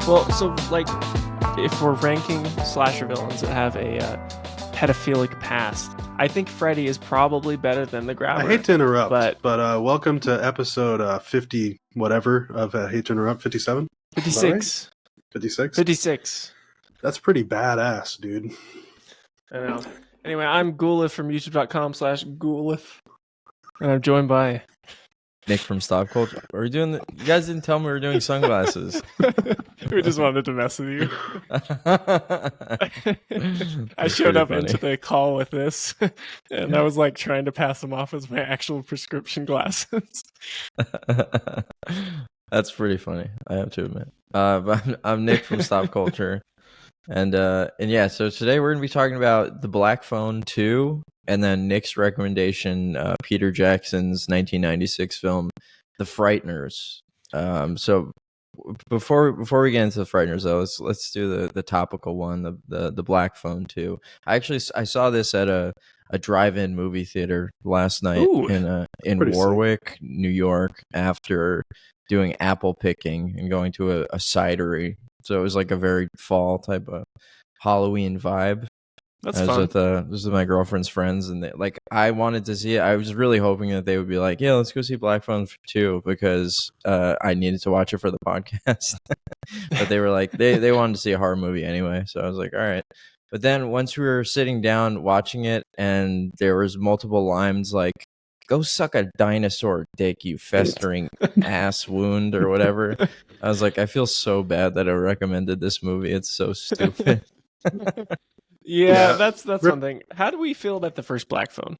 Well, so like, if we're ranking slasher villains that have a pedophilic past, I think Freddy is probably better than the Grabber. I hate to interrupt, but welcome to episode 50 whatever of Hate to Interrupt. 57? 56. 56? 56. That's pretty badass, dude. I know. Anyway, I'm Ghouliff from youtube.com/Ghouliff. And I'm joined by Nick from Stop Culture. Are we doing you guys didn't tell me we were doing sunglasses. We just wanted to mess with you. I showed up into the call with this, and I was like trying to pass them off as my actual prescription glasses. That's pretty funny, I have to admit. But I'm Nick from Stop Culture. And yeah, so today we're going to be talking about The Black Phone 2, and then Nick's recommendation, Peter Jackson's 1996 film, The Frighteners. So before we get into The Frighteners, though, let's do the topical one, the Black Phone 2. I saw this at a drive-in movie theater last night. Ooh, in Warwick, sick. New York, after doing apple picking and going to a cidery. So it was like a very fall type of Halloween vibe. That's fun. This was my girlfriend's friends, and I wanted to see it. I was really hoping that they would be like, "Yeah, let's go see Black Phone 2," because I needed to watch it for the podcast. But they were like, they wanted to see a horror movie anyway, so I was like, "All right." But then once we were sitting down watching it, and there was multiple lines like, "Go suck a dinosaur dick, you festering ass wound," or whatever. I was like, I feel so bad that I recommended this movie. It's so stupid. Yeah, that's one thing. How do we feel about the first Black Phone?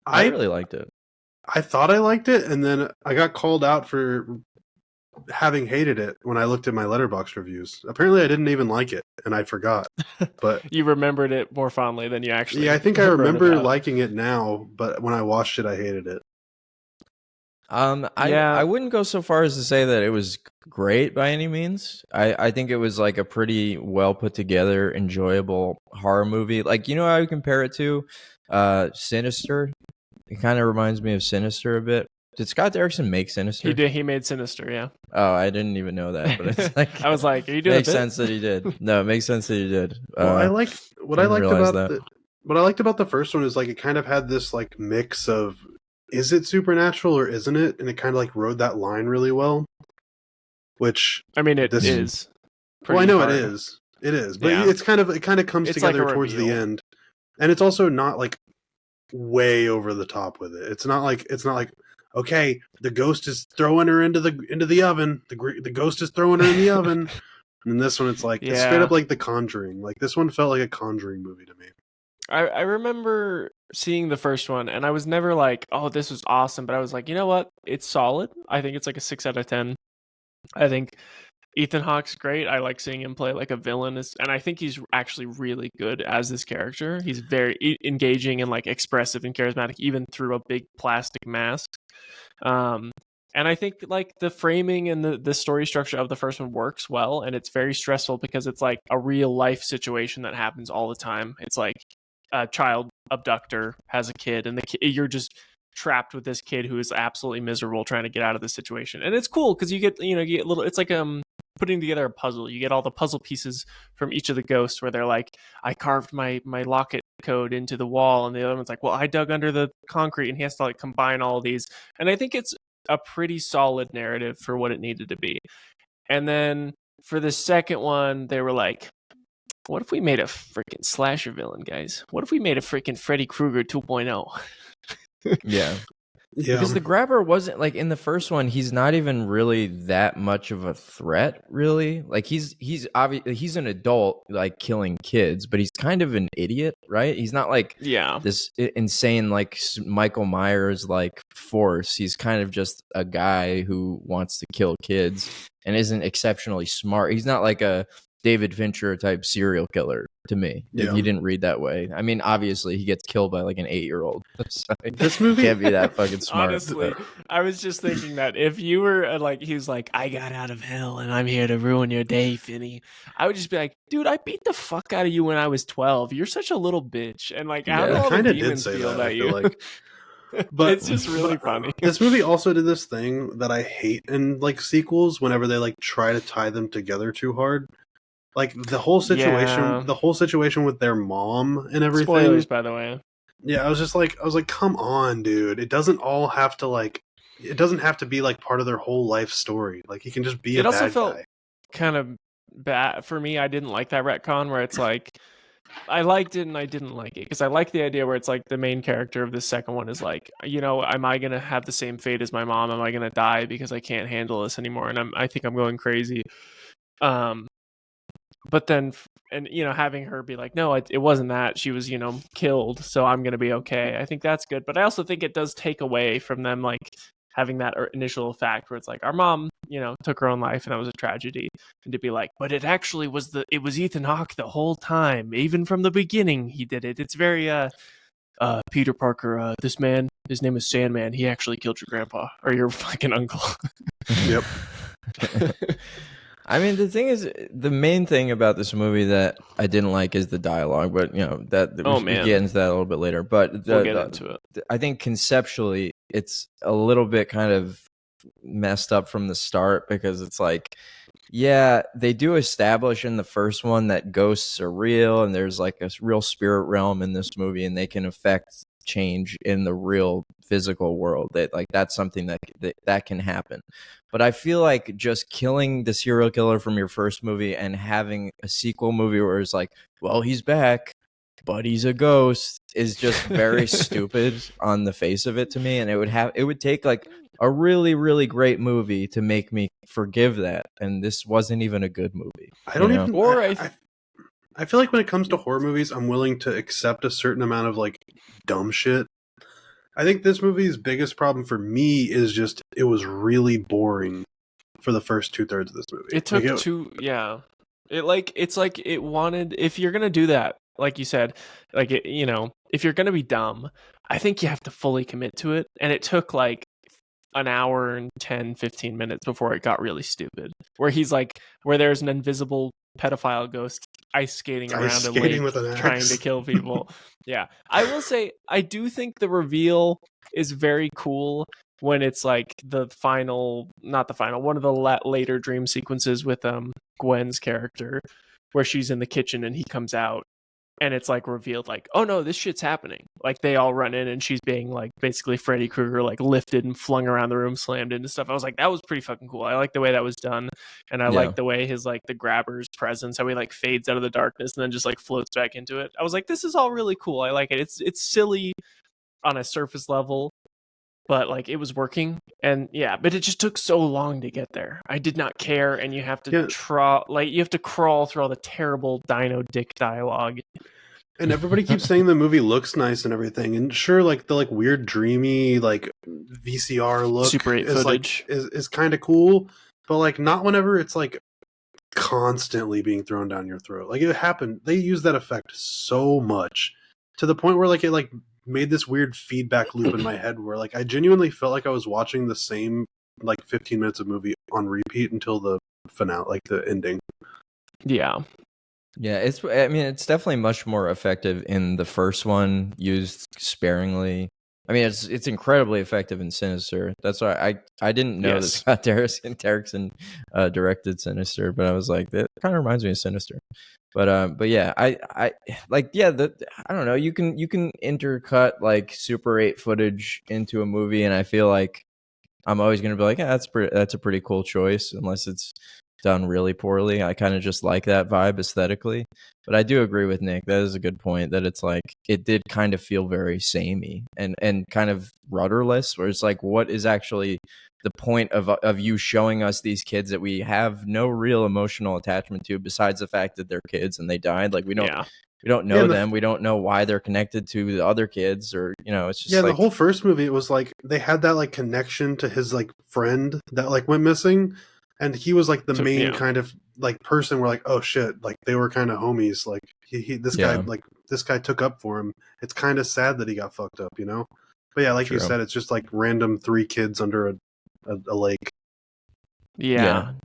I really liked it. I thought I liked it, and then I got called out for having hated it when I looked at my Letterboxd reviews. Apparently I didn't even like it, and I forgot. But you remembered it more fondly than you actually. Yeah, I think I remember liking it now, but when I watched it, I hated it. I wouldn't go so far as to say that it was great by any means. I think it was like a pretty well put together, enjoyable horror movie. Like, you know how I would compare it to? Sinister. It kind of reminds me of Sinister a bit. Did Scott Derrickson make Sinister? He did. He made Sinister, yeah. Oh, I didn't even know that. But it's like I was like, "Are you doing?" Makes sense that he did. No, it makes sense that he did. Well, what I liked about the first one is like it kind of had this like mix of, is it supernatural or isn't it? And it kind of like rode that line really well. Which I mean, it is. Well, I know hard. It is, but yeah. it kind of comes together like towards the end, and it's also not like way over the top with it. It's not like okay, the ghost is throwing her into the oven. The ghost is throwing her in the oven. And this one, it's like it's straight up like The Conjuring. Like this one felt like a Conjuring movie to me. I remember seeing the first one, and I was never like, "Oh, this was awesome," but I was like, you know what? It's solid. I think it's like a 6 out of 10. I think Ethan Hawke's great. I like seeing him play like a villain, and I think he's actually really good as this character. He's very engaging and like expressive and charismatic, even through a big plastic mask. And I think like the framing and the story structure of the first one works well, and it's very stressful because it's like a real life situation that happens all the time. It's like a child abductor has a kid, and you're just trapped with this kid who is absolutely miserable trying to get out of the situation. And it's cool because you get little, it's like putting together a puzzle. You get all the puzzle pieces from each of the ghosts where they're like, I carved my locket code into the wall, and the other one's like, well, I dug under the concrete, and he has to like combine all of these. And I think it's a pretty solid narrative for what it needed to be. And then for the second one, they were like, what if we made a freaking slasher villain, guys? What if we made a freaking Freddy Krueger 2.0? Yeah. Because the Grabber wasn't like in the first one, he's not even really that much of a threat, really. Like he's obviously he's an adult like killing kids, but he's kind of an idiot, right? He's not like this insane like Michael Myers like force. He's kind of just a guy who wants to kill kids and isn't exceptionally smart. He's not like a David Fincher type serial killer to me. If you didn't read that way. I mean, obviously he gets killed by like an 8-year-old. So this movie can't be that fucking smart. Honestly, I was just thinking that if you were like, he was like, I got out of hell and I'm here to ruin your day, Finney. I would just be like, dude, I beat the fuck out of you when I was 12. You're such a little bitch. And like, how do all the demons feel about you? Like. But it's just really funny. This movie also did this thing that I hate in like sequels whenever they like try to tie them together too hard. Like the whole situation with their mom and everything. Spoilers, by the way. Yeah, I was like, come on, dude. It doesn't have to be like part of their whole life story. Like he can just be a bad guy. It also felt kind of bad for me. I didn't like that retcon where it's like I liked it and I didn't like it because I like the idea where it's like the main character of the second one is like, am I gonna have the same fate as my mom? Am I gonna die because I can't handle this anymore? And I think I'm going crazy. But then, having her be like, no, it wasn't that. She was, killed, so I'm going to be okay. I think that's good. But I also think it does take away from them, like, having that initial fact where it's like, our mom, took her own life and that was a tragedy. And to be like, but it actually was Ethan Hawke the whole time. Even from the beginning, he did it. It's very, Peter Parker, this man, his name is Sandman. He actually killed your grandpa or your fucking uncle. Yep. I mean, the thing is, the main thing about this movie that I didn't like is the dialogue, but we get into that a little bit later. But we'll get into it. I think conceptually, it's a little bit kind of messed up from the start because it's like, yeah, they do establish in the first one that ghosts are real and there's like a real spirit realm in this movie and they can affect change in the real physical world. That's something that can happen. But I feel like just killing the serial killer from your first movie and having a sequel movie where it's like, well, he's back, but he's a ghost is just very stupid on the face of it to me. And it would take like a really, really great movie to make me forgive that. And this wasn't even a good movie. I feel like when it comes to horror movies, I'm willing to accept a certain amount of like dumb shit. I think this movie's biggest problem for me is just it was really boring for the first 2/3 of this movie. It took it's like it wanted, if you're gonna do that, like you said, like if you're gonna be dumb, I think you have to fully commit to it. And it took like an hour and 10-15 minutes before it got really stupid. Where there's an invisible pedophile ghost ice skating around a lake with an axe, trying to kill people. Yeah. I will say, I do think the reveal is very cool when it's like one of the later dream sequences with Gwen's character where she's in the kitchen and he comes out and it's like revealed like, oh no, this shit's happening. Like they all run in and she's being like basically Freddy Krueger, like lifted and flung around the room, slammed into stuff. I was like, that was pretty fucking cool. I like the way that was done. And I like the way his like the grabber's presence, how he like fades out of the darkness and then just like floats back into it. I was like, this is all really cool. I like it. It's silly on a surface level, but like it was working. And but it just took so long to get there. I did not care. And you have to you have to crawl through all the terrible dino dick dialogue. And everybody keeps saying the movie looks nice and everything. And sure, like the like weird dreamy like VCR look Super 8 footage is kind of cool, but like not whenever it's like constantly being thrown down your throat. Like it happened. They use that effect so much to the point where like it like made this weird feedback loop in my head where like I genuinely felt like I was watching the same like 15 minutes of movie on repeat until the finale, like the ending. Yeah, it's definitely much more effective in the first one, used sparingly. I mean, it's incredibly effective in Sinister. That's why I didn't know that Scott Derrickson directed Sinister, but I was like, that kind of reminds me of Sinister. But yeah, I don't know. You can intercut like Super 8 footage into a movie, and I feel like I'm always gonna be like, that's a pretty cool choice, unless it's done really poorly. I kind of just like that vibe aesthetically. But I do agree with Nick. That is a good point, that it's like it did kind of feel very samey and kind of rudderless, where it's like, what is actually the point of you showing us these kids that we have no real emotional attachment to, besides the fact that they're kids and they died? Like we don't know them. We don't know why they're connected to the other kids, or it's just the whole first movie, it was like they had that like connection to his like friend that like went missing. And he was like the main kind of like person where like, oh shit, like they were kind of homies. Like this guy took up for him. It's kind of sad that he got fucked up, But yeah, like you said, it's just like random 3 kids under a lake. Yeah.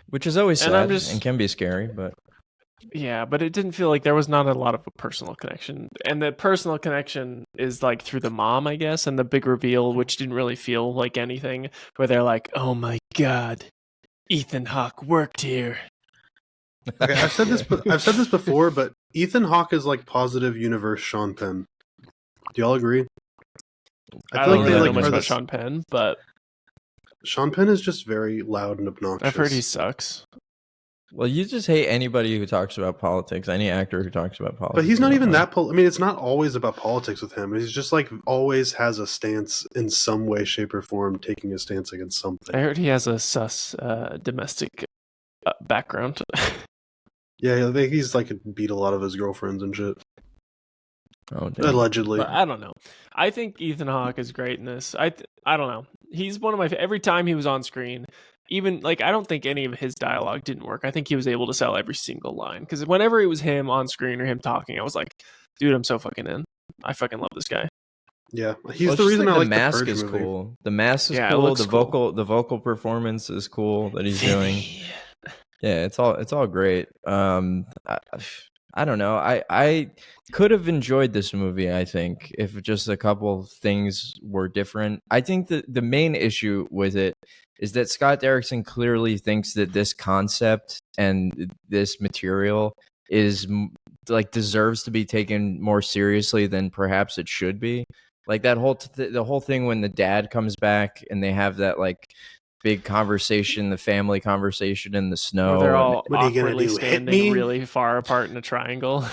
Which is always sad and can be scary, but Yeah, but it didn't feel like there was not a lot of a personal connection. And the personal connection is like through the mom, I guess, and the big reveal, which didn't really feel like anything, where they're like, "Oh my god, Ethan Hawke worked here." Okay, I've said this before, but Ethan Hawke is like positive universe Sean Penn. Do y'all agree? I feel like they know much about Sean Penn, but Sean Penn is just very loud and obnoxious. I've heard he sucks. Well, you just hate anybody who talks about politics, any actor who talks about politics. But he's not even that. I mean, it's not always about politics with him. He's just like always has a stance in some way, shape, or form, taking a stance against something. I heard he has a sus domestic background. Yeah, he's like beat a lot of his girlfriends and shit. Oh, damn. Allegedly. But I don't know. I think Ethan Hawke is great in this. I don't know. He's one of my every time he was on screen. Even like I don't think any of his dialogue didn't work. I think he was able to sell every single line because whenever it was him on screen or him talking, I was like, dude, I'm so fucking in. I fucking love this guy. Yeah, he's the reason I like the mask the Purge is movie. cool. The mask is cool. The vocal performance is cool that he's doing. Yeah, it's all great. I don't know. I could have enjoyed this movie, I think, if just a couple things were different. I think that the main issue with it is that Scott Derrickson clearly thinks that this concept and this material is like deserves to be taken more seriously than perhaps it should be. Like that the whole thing when the dad comes back and they have that like big conversation, the family conversation in the snow. Where they're all awkwardly standing really far apart in a triangle.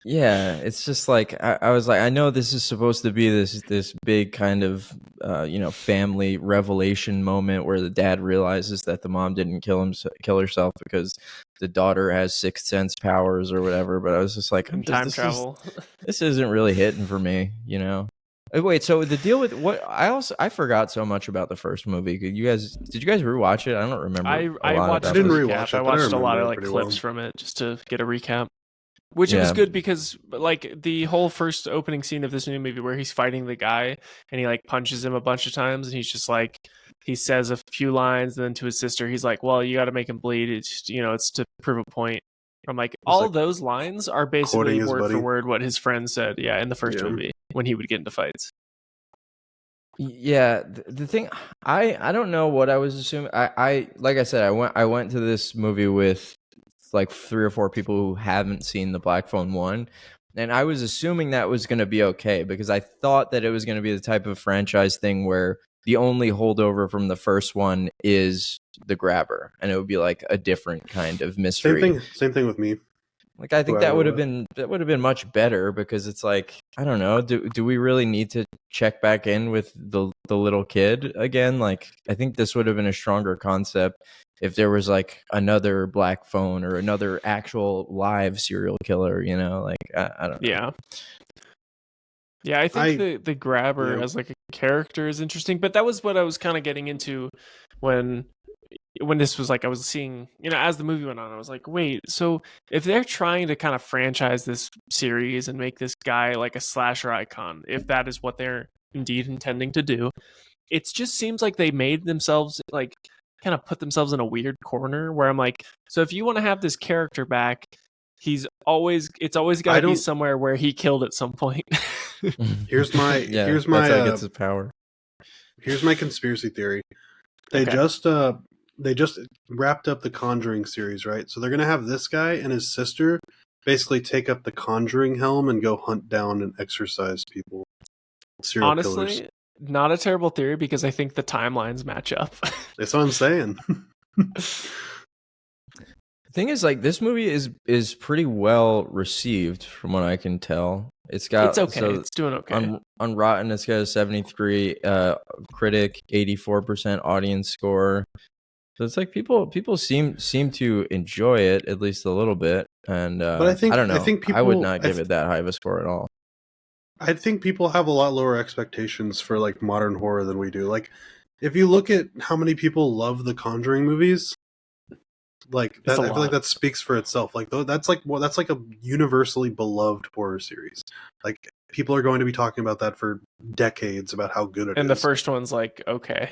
Yeah, it's just like I was like, I know this is supposed to be this big kind of family revelation moment where the dad realizes that the mom didn't kill herself because the daughter has sixth sense powers or whatever. But I was just like, time travel. This isn't really hitting for me, you know. Wait, so the deal with what I forgot so much about the first movie. Did you guys rewatch it? I don't remember. I didn't rewatch it. I watched a lot of like clips from it just to get a recap. Which it was good because like the whole first opening scene of this new movie where he's fighting the guy and he like punches him a bunch of times and he's just like he says a few lines and then to his sister he's like, well, you got to make him bleed. It's it's to prove a point. I'm like all like, those lines are basically word for word what his friend said. Yeah, in the first movie when he would get into fights. Yeah, the thing I don't know what I was assuming. I like I said I went to this movie with like 3 or 4 people who haven't seen the Black Phone 1, and I was assuming that was going to be okay because I thought that it was going to be the type of franchise thing where the only holdover from the first one is the grabber, and it would be like a different kind of mystery. Same thing with me. Like I think that would have been much better because it's like I don't know, do we really need to check back in with the little kid again? Like I think this would have been a stronger concept if there was like another Black Phone or another actual live serial killer, like I don't know. Yeah, I think the grabber as like a character is interesting, but that was what I was kind of getting into when this was like I was seeing, as the movie went on, I was like, wait, so if they're trying to kind of franchise this series and make this guy like a slasher icon, if that is what they're indeed intending to do, it just seems like they made themselves like kind of put themselves in a weird corner where I'm like, so if you want to have this character back, it's always got to be somewhere where he killed at some point. Here's my that's how he gets his power. Here's my conspiracy theory. They just wrapped up the Conjuring series, right? So they're gonna have this guy and his sister basically take up the Conjuring helm and go hunt down and exorcise people. Serial killers. Not a terrible theory because I think the timelines match up. That's what I'm saying. The thing is, like, this movie is pretty well received from what I can tell. It's okay. It's doing okay. On Rotten, it's got a 73 critic, 84% audience score. So it's like people seem to enjoy it at least a little bit. And but I don't know. I would not give it that high of a score at all. I think people have a lot lower expectations for like modern horror than we do. Like, if you look at how many people love the Conjuring movies, like that, I feel like that speaks for itself. Like that's like a universally beloved horror series. Like people are going to be talking about that for decades about how good it is. And the first one's like okay.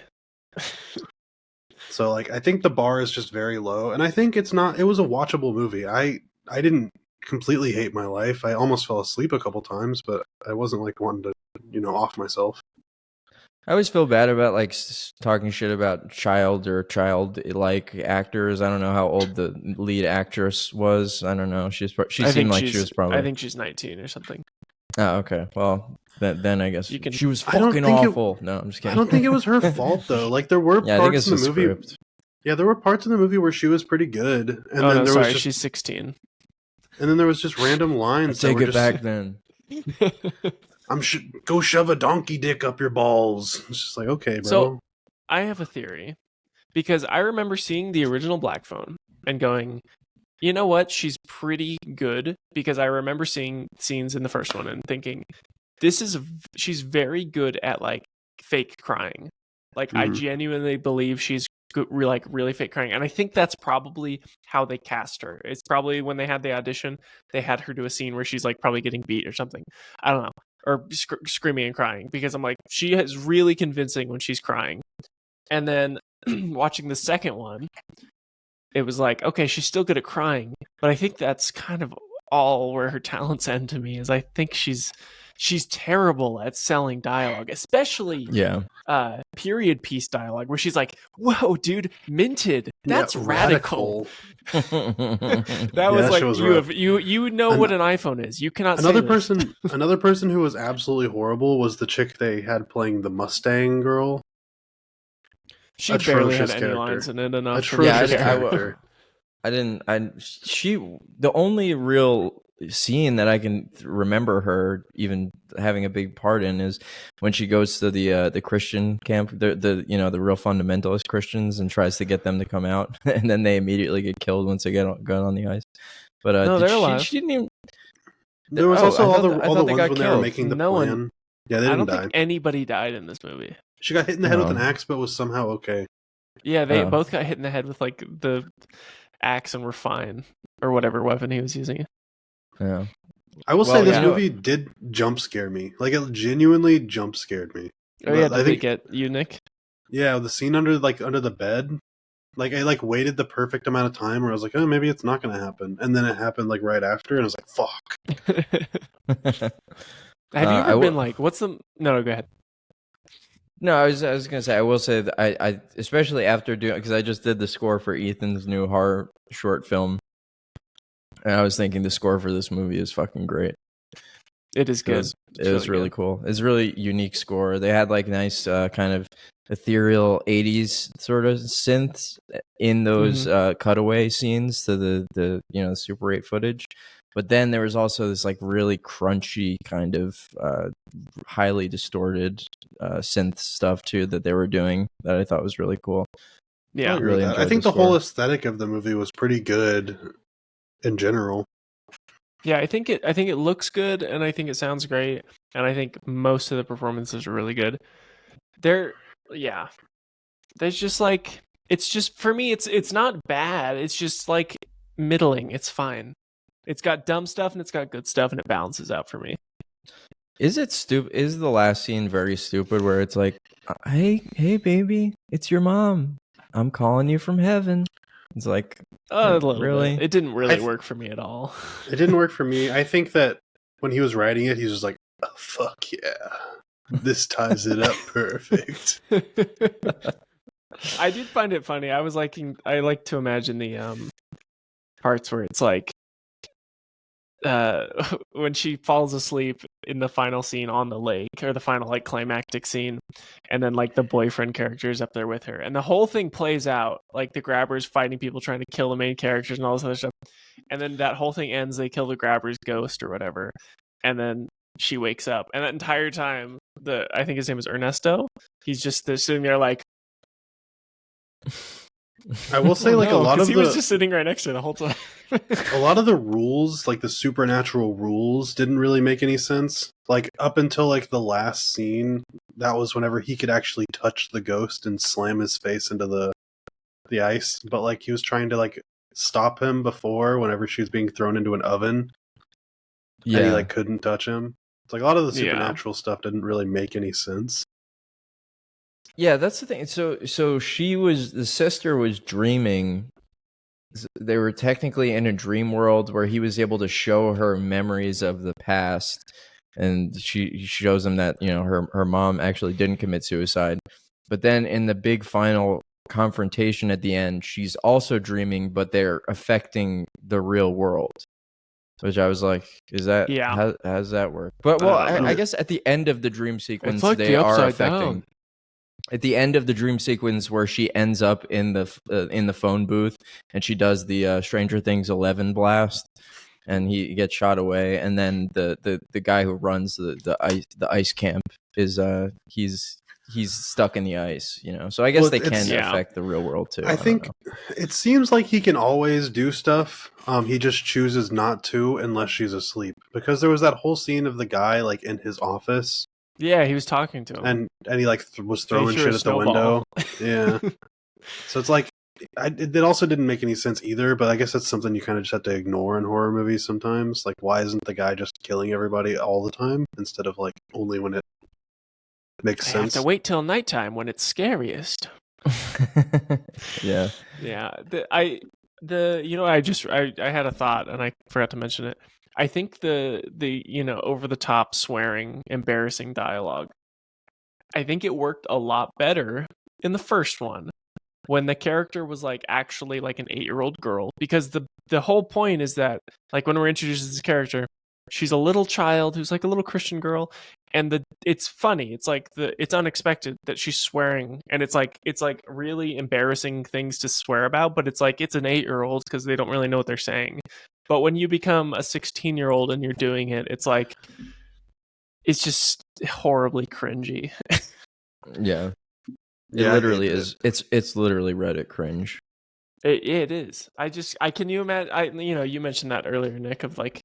So like I think the bar is just very low, and I think it was a watchable movie. I I didn't completely hate my life. I almost fell asleep a couple times, but I wasn't like wanting to, off myself. I always feel bad about like talking shit about child-like actors. I don't know how old the lead actress was. I don't know. She seemed like she was probably. I think she's 19 or something. Oh, okay. Well, then I guess she was fucking awful. No, I'm just kidding. I don't think it was her fault though. Like there were parts in the movie. Script. Yeah, there were parts in the movie where she was pretty good, and then there was just, she's 16. And then there was just random lines. Take it back then. Go shove a donkey dick up your balls. It's just like, okay, bro. So I have a theory, because I remember seeing the original Black Phone and going, you know what? She's pretty good, because I remember seeing scenes in the first one and thinking, she's very good at like fake crying. Like I genuinely believe she's really fake crying, and I think that's probably how they cast her. It's probably when they had the audition, they had her do a scene where she's like probably getting beat or something. I don't know, or screaming and crying, because I'm like, she is really convincing when she's crying. And then watching the second one, it was like, okay, she's still good at crying, but I think that's kind of all where her talents end to me. Is I think she's terrible at selling dialogue, especially period piece dialogue, where she's like, whoa, dude, minted, that's radical. That was like, you know what an iPhone is. You cannot say this. Another person who was absolutely horrible was the chick they had playing the Mustang girl. She barely had any lines in it enough. The only real scene that I can remember her even having a big part in is when she goes to the Christian camp, the real fundamentalist Christians, and tries to get them to come out, and then they immediately get killed once they get on the ice. But no, they're alive. She didn't even. There was also all the ones when they were making the plan. Yeah, they didn't die. I don't think anybody died in this movie. She got hit in the head with an axe, but was somehow okay. Yeah, they both got hit in the head with like the axe and were fine, or whatever weapon he was using. Yeah, I will say this movie did jump scare me. Like it genuinely jump scared me. Oh yeah, did it get you, Nick? Yeah, the scene under the bed. Like I waited the perfect amount of time where I was like, oh, maybe it's not going to happen, and then it happened like right after, and I was like, fuck. Have you ever been like, what's the? No, go ahead. No, I was gonna say, I will say that I especially after doing, because I just did the score for Ethan's new horror short film, and I was thinking the score for this movie is fucking great. It is good. It was really cool. It's a really unique score. They had like nice kind of ethereal 80s sort of synths in those cutaway scenes to the Super 8 footage. But then there was also this like really crunchy kind of highly distorted synth stuff too that they were doing that I thought was really cool. Yeah, I think the whole aesthetic of the movie was pretty good in general. Yeah, I think it looks good, and I think it sounds great, and I think most of the performances are really good. There's just like, it's just, for me, it's not bad. It's just like middling. It's fine. It's got dumb stuff and it's got good stuff, and it balances out for me. Is it stupid? Is the last scene very stupid where it's like, hey baby, it's your mom. I'm calling you from heaven. It's like, really? It didn't really work for me at all. It didn't work for me. I think that when he was writing it, he was just like, oh, fuck yeah. This ties it up perfect. I did find it funny. I like to imagine the parts where it's like, when she falls asleep in the final scene on the lake, or the final like climactic scene, and then like the boyfriend character is up there with her, and the whole thing plays out like the grabbers fighting people trying to kill the main characters and all this other stuff, and then that whole thing ends, they kill the grabber's ghost or whatever, and then she wakes up, and that entire time I think his name is Ernesto, he's just sitting there like, I will say, like, a lot of he was just sitting right next to her the whole time. A lot of the rules, like the supernatural rules, didn't really make any sense. Like, up until like the last scene, that was whenever he could actually touch the ghost and slam his face into the ice. But like, he was trying to like stop him before, whenever she was being thrown into an oven. Yeah, and he like couldn't touch him. It's like a lot of the supernatural stuff didn't really make any sense. Yeah, that's the thing. So the sister was dreaming they were technically in a dream world where he was able to show her memories of the past, and she shows him that her mom actually didn't commit suicide. But then in the big final confrontation at the end, she's also dreaming, but they're affecting the real world. Which I was like, is that how does that work? But I guess at the end of the dream sequence, like they are affecting. Down. At the end of the dream sequence, where she ends up in the phone booth and she does the Stranger Things 11 blast, and he gets shot away, and then the guy who runs the ice camp is he's stuck in the ice, So I guess they can affect the real world too. I think it seems like he can always do stuff. He just chooses not to unless she's asleep. Because there was that whole scene of the guy like in his office. Yeah, he was talking to him, and he like was throwing shit at the window. Yeah, so it's like it also didn't make any sense either. But I guess that's something you kind of just have to ignore in horror movies sometimes. Like, why isn't the guy just killing everybody all the time instead of like only when it makes sense? I have to wait till nighttime when it's scariest. Yeah. I had a thought and I forgot to mention it. I think the over the top swearing, embarrassing dialogue, I think it worked a lot better in the first one when the character was like actually like an 8-year-old girl, because the whole point is that like when we're introduced to this character, she's a little child who's like a little Christian girl, and it's funny. It's like it's unexpected that she's swearing, and it's like really embarrassing things to swear about, but it's like it's an 8-year-old because they don't really know what they're saying. But when you become a 16-year-old and you're doing it, it's like it's just horribly cringy. Yeah. It literally is. It's literally Reddit cringe. It is. Can you imagine? You mentioned that earlier, Nick, of like,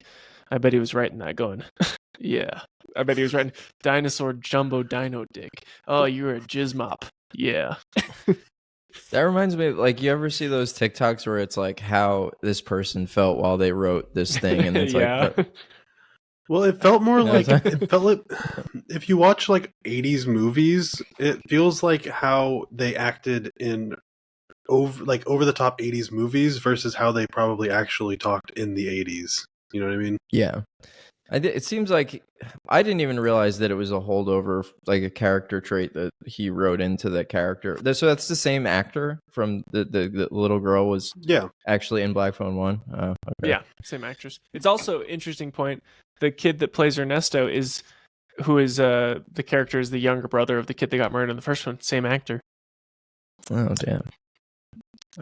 I bet he was writing that going, yeah. I bet he was writing dinosaur jumbo dino dick. Oh, you're a jizz mop. Yeah. That reminds me, like, you ever see those TikToks where it's like how this person felt while they wrote this thing, and it's like, well, it felt more like if you watch like 80s movies, it feels like how they acted in over the top 80s movies versus how they probably actually talked in the 80s. You know what I mean? Yeah. It seems like I didn't even realize that it was a holdover, like a character trait that he wrote into the character. So that's the same actor from the little girl was actually in Black Phone 1. Okay. Yeah, same actress. It's also interesting point. The kid that plays Ernesto who is the character is the younger brother of the kid that got murdered in the first one. Same actor. Oh damn!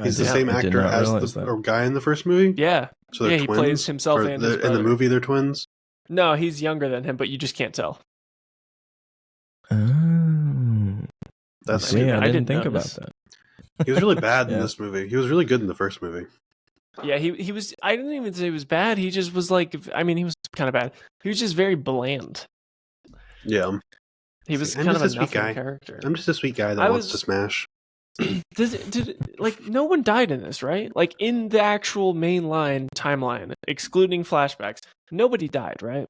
He's the same actor as the guy in the first movie. Yeah. So they're he twins? plays himself and his brother. In the movie. They're twins. No, he's younger than him, but you just can't tell. Oh, that's I didn't think about that. He was really bad in this movie. He was really good in the first movie. Yeah, he was. I didn't even say he was bad. He just was like. I mean, he was kind of bad. He was just very bland. Yeah, he was kind of a nothing character. I'm just a sweet guy that wants to smash. Like no one died in this, right? Like in the actual mainline timeline, excluding flashbacks, nobody died, right?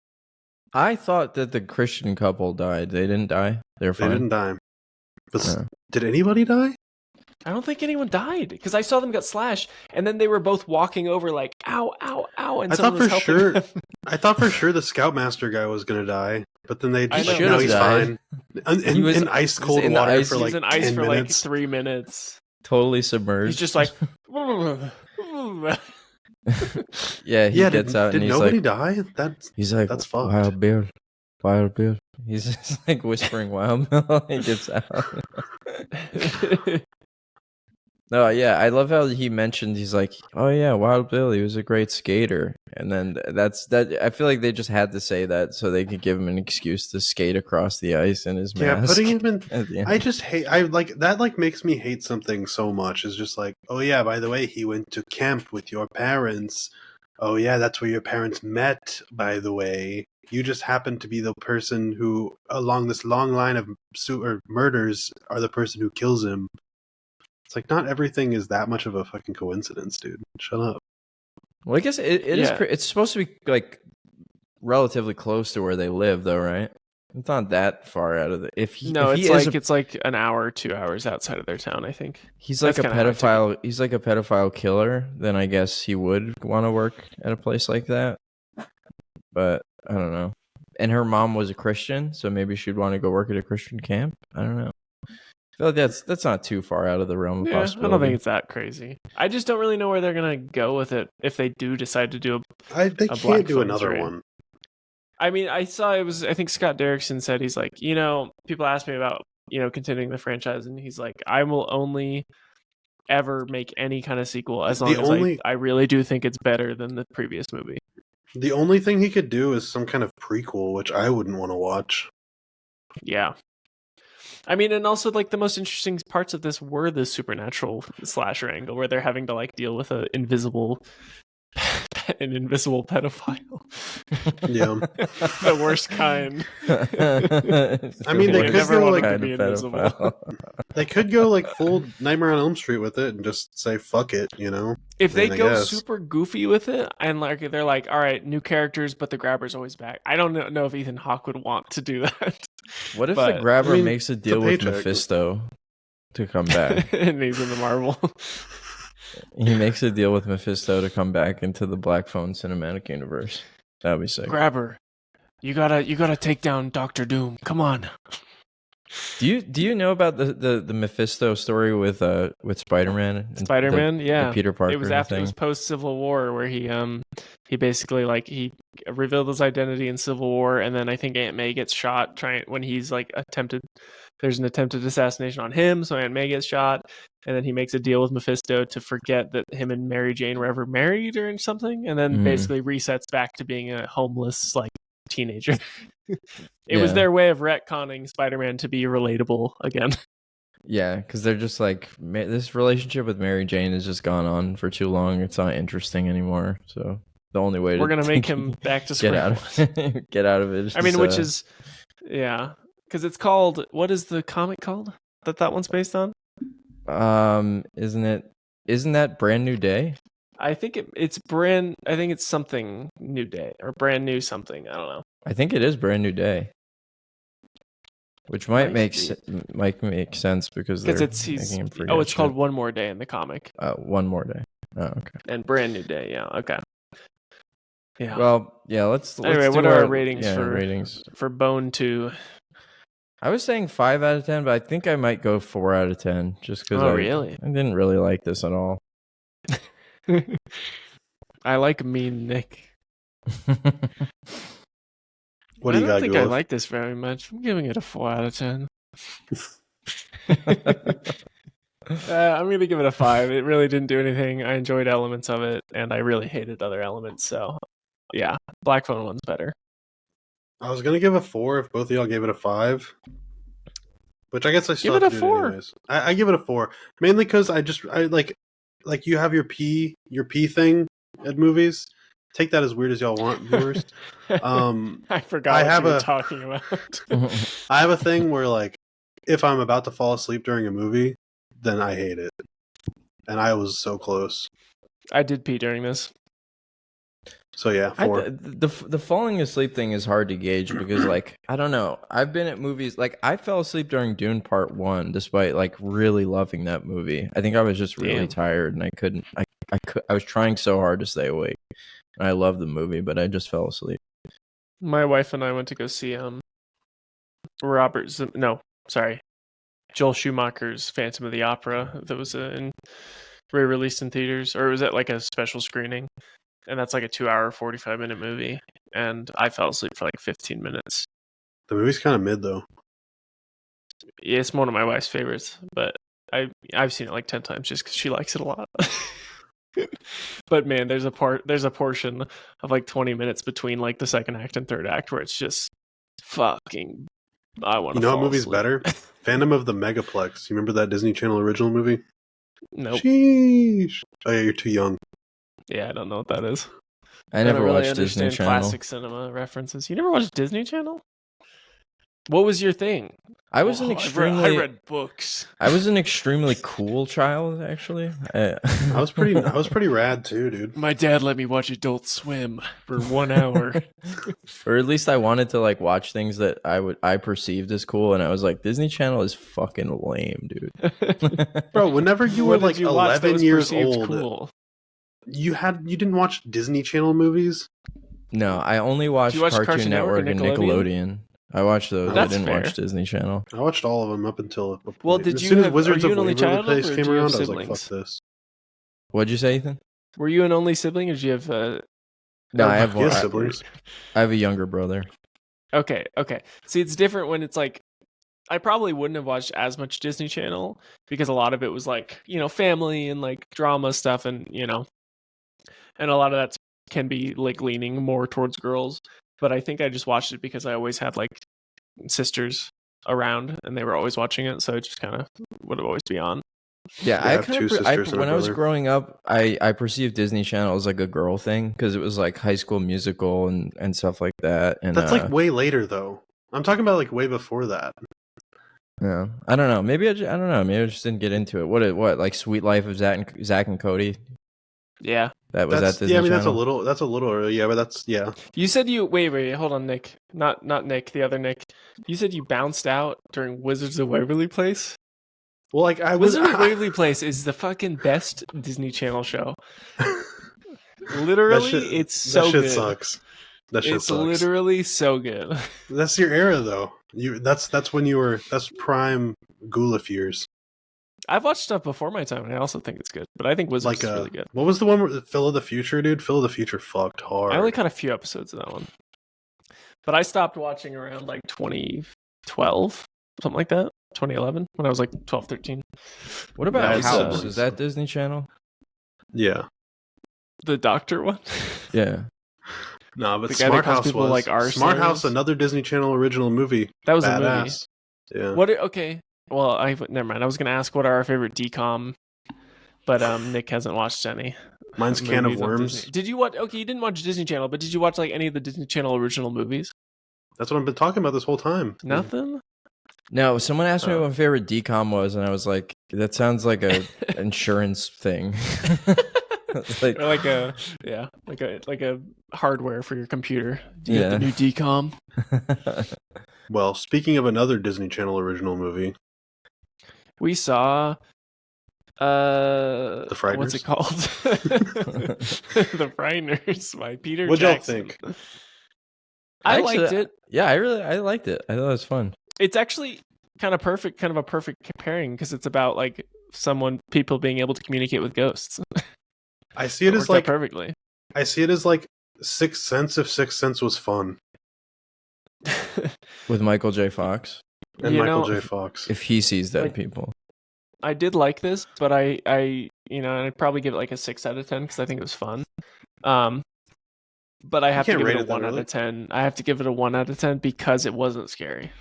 I thought that the Christian couple died. They didn't die. They're fine. They didn't die. But did anybody die? I don't think anyone died because I saw them get slashed, and then they were both walking over like ow, ow, ow, and I thought for sure the Scoutmaster guy was gonna die, but then they just now he's fine. In ice cold water for like 10 minutes. Like 3 minutes. Totally submerged. He's just like yeah, he gets out and he's nobody die? He's like, that's fucked. Wild Bill. He's just like whispering Wild Bill. He gets out. No, yeah, I love how he mentioned he's like, oh yeah, Wild Bill, he was a great skater, and then that's I feel like they just had to say that so they could give him an excuse to skate across the ice in his mask. Yeah, putting him in. I just hate. I like that. Like makes me hate something so much. Is just like, oh yeah, by the way, he went to camp with your parents. Oh yeah, that's where your parents met. By the way, you just happen to be the person who, along this long line of murders, are the person who kills him. It's like not everything is that much of a fucking coincidence, dude. Shut up. Well, I guess it is. It's supposed to be like relatively close to where they live, though, right? It's not that far out of the. It's like an hour, 2 hours outside of their town. I think he's like a pedophile. He's like a pedophile killer. Then I guess he would want to work at a place like that. But I don't know. And her mom was a Christian, so maybe she'd want to go work at a Christian camp. I don't know. I feel like that's not too far out of the realm of possibility. I don't think it's that crazy. I just don't really know where they're gonna go with it if they do decide to do they can't do another one. I mean, I saw I think Scott Derrickson said he's like, people ask me about, continuing the franchise, and he's like, I will only ever make any kind of sequel as long as I really do think it's better than the previous movie. The only thing he could do is some kind of prequel, which I wouldn't want to watch. Yeah. I mean, and also like the most interesting parts of this were the supernatural slasher angle where they're having to like deal with an invisible pedophile. Yeah. The worst kind. I mean, they could go like be invisible. They could go like full Nightmare on Elm Street with it and just say fuck it, If they go super goofy with it and like they're like, all right, new characters, but the Grabber's always back. I don't know if Ethan Hawke would want to do that. What if the Grabber makes a deal with Mephisto to come back? And he's in the Marvel. He makes a deal with Mephisto to come back into the Black Phone cinematic universe. That'd be sick. Grabber, you gotta take down Doctor Doom. Come on. Do you know about the Mephisto story with Spider-Man? Spider-Man, yeah. Peter Parker. It was post Civil War where he basically like he revealed his identity in Civil War, and then I think Aunt May gets shot when he's like there's an attempted assassination on him, so Aunt May gets shot, and then he makes a deal with Mephisto to forget that him and Mary Jane were ever married or something, and then basically resets back to being a homeless like teenager. It was their way of retconning Spider-Man to be relatable again. Yeah, because they're just like, this relationship with Mary Jane has just gone on for too long. It's not interesting anymore. So the only way we're gonna make him back to square one. Get out of it. I mean, which is because it's called. What is the comic called that one's based on? Isn't that Brand New Day? I think it's brand. I think it's something New Day or Brand New something. I don't know. I think it is Brand New Day, which might make sense because it's called One More Day in the comic. One More Day. Oh, okay. And Brand New Day. Yeah. Okay. Yeah. Well, yeah. Let's anyway. What are our ratings for Bone 2? I was saying 5 out of 10, but I think I might go 4 out of 10 just because I didn't really like this at all. I like Mean Nick. What do you got? I don't think I like this very much. I'm giving it a 4 out of 10. I'm going to give it a 5. It really didn't do anything. I enjoyed elements of it, and I really hated other elements. So, yeah, Black Phone one's better. I was going to give a 4 if both of y'all gave it a 5. Which I guess I still give have it to a do 4. Anyways. I give it a 4. Mainly because I like you have your P thing at movies. Take that as weird as y'all want, viewers. I forgot what you were talking about. I have a thing where, like, if I'm about to fall asleep during a movie, then I hate it. And I was so close. I did pee during this. So yeah, 4. The falling asleep thing is hard to gauge because, like, I don't know. I've been at movies, like, I fell asleep during Dune Part 1 despite, like, really loving that movie. I think I was just really tired and I couldn't. I was trying so hard to stay awake. I love the movie, but I just fell asleep. My wife and I went to go see Joel Schumacher's Phantom of the Opera that was re-released in theaters, or was it like a special screening? And that's like a 2-hour, 45-minute movie, and I fell asleep for like 15 minutes. The movie's kind of mid though. Yeah, it's one of my wife's favorites, but I've seen it like 10 times just because she likes it a lot. But man, there's a portion of like 20 minutes between like the second act and third act where it's just fucking. I want to. You know what movie's better? Phantom of the Megaplex. You remember that Disney Channel original movie? Nope. Sheesh. Oh yeah, you're too young. Yeah, I don't know what that is. I never watched Disney Channel. Classic cinema references. You never watched Disney Channel? What was your thing? I was an extremely. I read books. I was an extremely cool child, actually. I was pretty rad too, dude. My dad let me watch Adult Swim for 1 hour, or at least I wanted to like watch things that I perceived as cool, and I was like, Disney Channel is fucking lame, dude. Bro, whenever you were like 11 years old, cool? you didn't watch Disney Channel movies? No, I only watched Cartoon Network and Nickelodeon. I watched those. I didn't watch Disney Channel. I watched all of them up until. Well, did you? As Wizards of Waverly Place came around, I was like, "Fuck this." What'd you say, Ethan? Were you an only sibling, or did you have? No, I have one. Siblings. I have a younger brother. Okay. See, it's different when it's like. I probably wouldn't have watched as much Disney Channel because a lot of it was like, family and like drama stuff, and and a lot of that can be like leaning more towards girls. But I think I just watched it because I always had like sisters around and they were always watching it, so it just kind of would always be on. Yeah, when I was growing up, I perceived Disney Channel as like a girl thing because it was like High School Musical and stuff like that. And that's like way later though. I'm talking about like way before that. Yeah, I don't know. Maybe I don't know. Maybe I just didn't get into it. What like Sweet Life of Zach and Cody? Yeah. That Disney Channel? Yeah, I mean that's a little early, yeah, but that's You said you wait, hold on, Nick. Not Nick, the other Nick. You said you bounced out during Wizards of Waverly Place? Well, like Wizards of Waverly Place is the fucking best Disney Channel show. Literally, it's so good. That shit sucks. It's literally so good. That's your era though. That's when you were prime Gulif years. I've watched stuff before my time, and I also think it's good. But I think Wizards is really good. What was the one with Phil of the Future, dude? Phil of the Future fucked hard. I only caught a few episodes of that one. But I stopped watching around like 2012, something like that. 2011, when I was like 12, 13. What about House? Is that Disney Channel? Yeah. The Doctor one? Yeah. No, but Smart House was. Like Smart House, another Disney Channel original movie. That was badass. A movie. Yeah. Okay. Well, never mind. I was going to ask what are our favorite DCOM, but Nick hasn't watched any. Mine's Can of Worms. Did you watch? Okay, you didn't watch Disney Channel, but did you watch like any of the Disney Channel original movies? That's what I've been talking about this whole time. Nothing? No, someone asked me what my favorite DCOM was, and I was like, that sounds like a insurance thing. like a hardware for your computer. Do you have the new DCOM? Well, speaking of another Disney Channel original movie, we saw The Frighteners. What's it called? The Frighteners by Peter What'd Jackson. y'all think? I liked it. Yeah, I liked it. I thought it was fun. It's actually kind of a perfect pairing because it's about like people being able to communicate with ghosts. I see it as like perfectly. I see it as like Sixth Sense if Sixth Sense was fun. With Michael J. Fox. And Michael J. Fox. If he sees dead people. I did like this, but I'd probably give it like a 6 out of 10 because I think it was fun. But I have to give it a 1 out of 10. I have to give it a 1 out of 10 because it wasn't scary.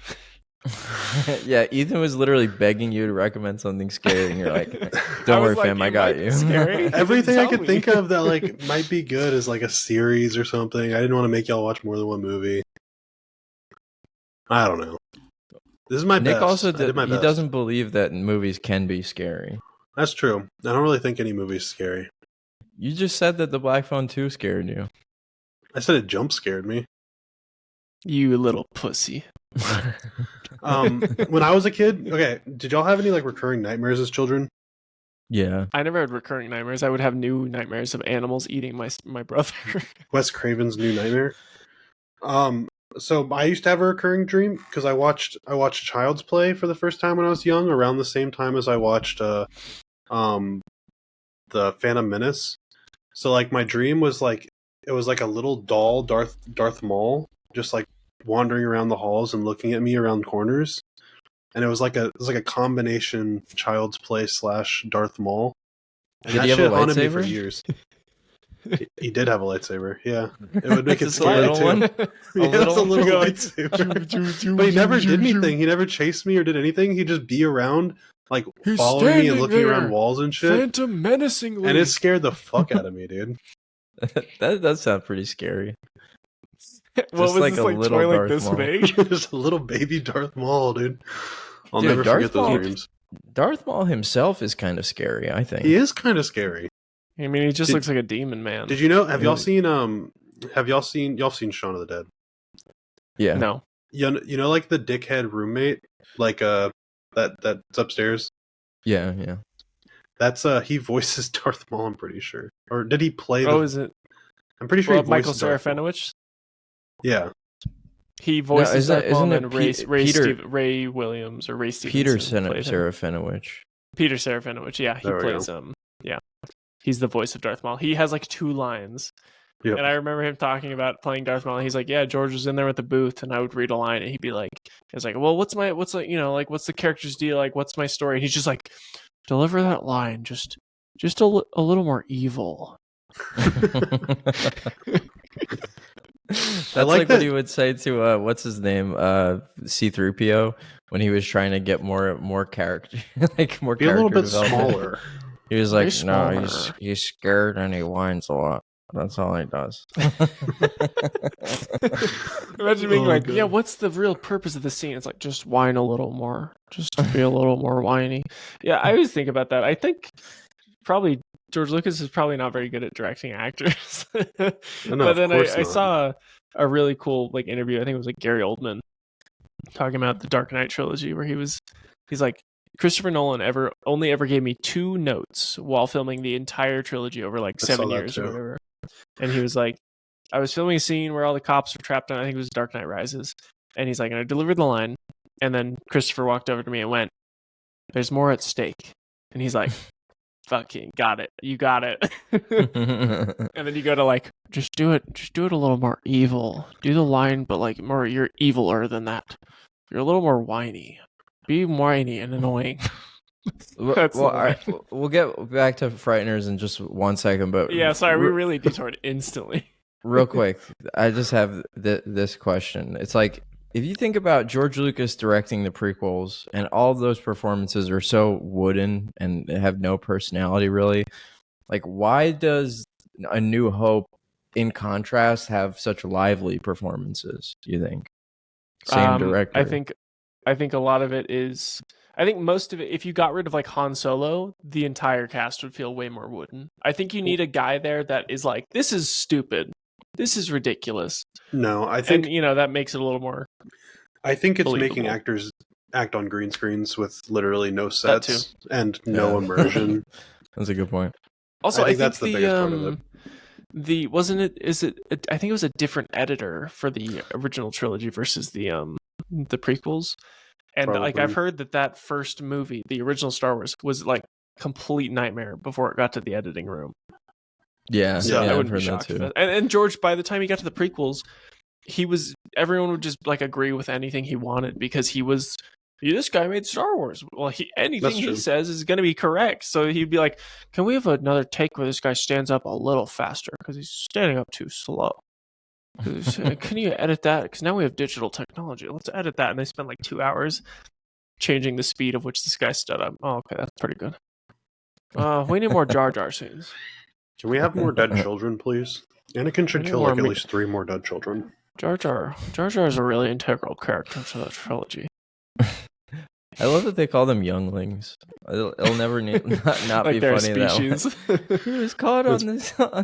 Yeah, Ethan was literally begging you to recommend something scary, and you're like, "Don't worry, fam, I got you." Scary. Everything I could think of that like might be good is like a series or something. I didn't want to make y'all watch more than one movie. I don't know. This is my Nick best. Also he doesn't believe that movies can be scary. That's true. I don't really think any movie's scary. You just said that the Black Phone 2 scared you. I said it jump scared me. You little pussy. When I was a kid, okay, did y'all have any like recurring nightmares as children? Yeah. I never had recurring nightmares. I would have new nightmares of animals eating my brother. Wes Craven's New Nightmare. So I used to have a recurring dream because I watched Child's Play for the first time when I was young, around the same time as I watched the Phantom Menace. So like my dream was like it was like a little doll Darth Maul just like wandering around the halls and looking at me around corners. And it was like a combination Child's Play / Darth Maul. And did he have a lightsaber? Me for years. He did have a lightsaber, yeah. It would make it scary too. It's a little lightsaber. But he never did anything. He never chased me or did anything. He'd just be around, like following me and looking around walls and shit. Phantom menacingly. And it scared the fuck out of me, dude. That does sound pretty scary. What was like this a like little toy like Darth this Maul. big? Just a little baby Darth Maul, dude. I'll Dude, never forget those Maul- dreams. Darth Maul himself is kind of scary, I think. He is kind of scary. I mean, he just looks like a demon man. Did you know? Have y'all seen? Y'all seen Shaun of the Dead? Yeah. No. You know, like the dickhead roommate, like that's upstairs. Yeah, yeah. That's he voices Darth Maul. I'm pretty sure. Or did he play? Is it? I'm pretty sure he Michael voices Darth Maul. Serafinowicz. Yeah. He voices Darth Maul, and then Peter, Ray Williams or Ray Stevenson. Peter Serafinowicz. Peter Serafinowicz. Yeah, he plays yeah. He's the voice of Darth Maul. He has like 2 lines. Yep. And I remember him talking about playing Darth Maul. And he's like, "Yeah, George was in there with the booth, and I would read a line, and he'd be like, it's like, well, what's the character's deal? Like, what's my story?" And he's just like, "Deliver that line, just a little more evil." That's like what he would say to what's his name, C-3PO, when he was trying to get more character, like more be character a little bit development. Smaller. He was like, "No, he's scared and he whines a lot. That's all he does." Imagine being like, "Yeah, what's the real purpose of the scene?" It's like, just whine a little more, just to be a little more whiny. Yeah, I always think about that. I think probably George Lucas is probably not very good at directing actors. But then I saw a really cool like interview. I think it was like Gary Oldman talking about the Dark Knight trilogy, where he's like, Christopher Nolan only ever gave me 2 notes while filming the entire trilogy over like 7 years or whatever. And he was like, I was filming a scene where all the cops were trapped on, I think it was Dark Knight Rises. And he's like, and I delivered the line. And then Christopher walked over to me and went, "There's more at stake." And he's like, "Fucking got it. You got it." And then you go to like, just do it a little more evil. Do the line, but like more, you're eviler than that. You're a little more whiny. Be whiny and annoying. We'll get back to Frighteners in just 1 second, but yeah, sorry, we really detoured instantly. Real quick, I just have this question. It's like, if you think about George Lucas directing the prequels, and all of those performances are so wooden and have no personality really, like, why does A New Hope, in contrast, have such lively performances? Do you think? Same director. I think a lot of it is. I think most of it, if you got rid of like Han Solo, the entire cast would feel way more wooden. I think you need a guy there that is like, this is stupid, this is ridiculous. No, I think, and, that makes it a little more. I think it's making actors act on green screens with literally no sets and no immersion. That's a good point. Also, I think that's the biggest part of it. I think it was a different editor for the original trilogy versus the prequels. And probably. Like, I've heard that first movie, the original Star Wars, was like complete nightmare before it got to the editing room. Yeah, so yeah, I wouldn't be shocked. And George, by the time he got to the prequels, everyone would just like agree with anything he wanted, because this guy made Star Wars. Well, anything he says is going to be correct. So he'd be like, "Can we have another take where this guy stands up a little faster because he's standing up too slow? Can you edit that? Because now we have digital technology. Let's edit that." And they spend like 2 hours changing the speed of which this guy stood up. Oh, okay, that's pretty good. We need more Jar Jar scenes. Can we have more dead children, please? Anakin should kill like at least 3 more dead children. Jar Jar is a really integral character to the trilogy. I love that they call them younglings. It'll never not like be funny species. That he was caught on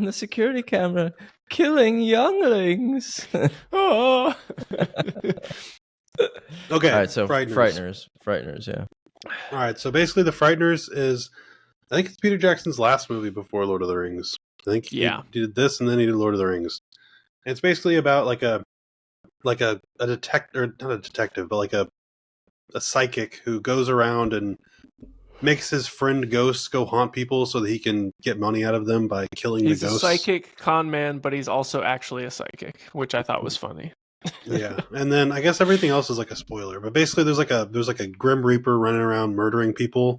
the security camera killing younglings. Oh. Okay. All right, so Frighteners, yeah. All right, so basically, the Frighteners is, I think it's Peter Jackson's last movie before Lord of the Rings. I think he did this and then he did Lord of the Rings. And it's basically about like a detective, not a detective, but like a psychic who goes around and makes his friend ghosts go haunt people so that he can get money out of them by killing the ghosts. He's a psychic con man, but he's also actually a psychic, which I thought was funny. Yeah, and then I guess everything else is like a spoiler. But basically, there's like a Grim Reaper running around murdering people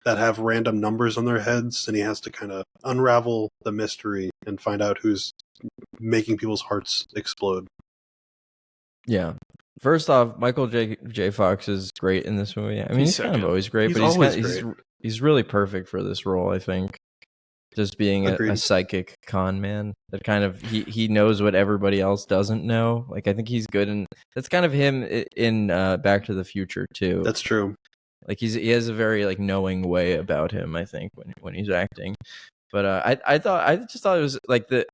that have random numbers on their heads, and he has to kind of unravel the mystery and find out who's making people's hearts explode. Yeah. First off, Michael J. Fox is great in this movie. I mean, he's kind of always great, but he's really perfect for this role, I think. Just being a psychic con man that kind of he knows what everybody else doesn't know. Like I think he's good, and that's kind of him in Back to the Future too. That's true. Like he has a very like knowing way about him. I think when he's acting. But I just thought it was like the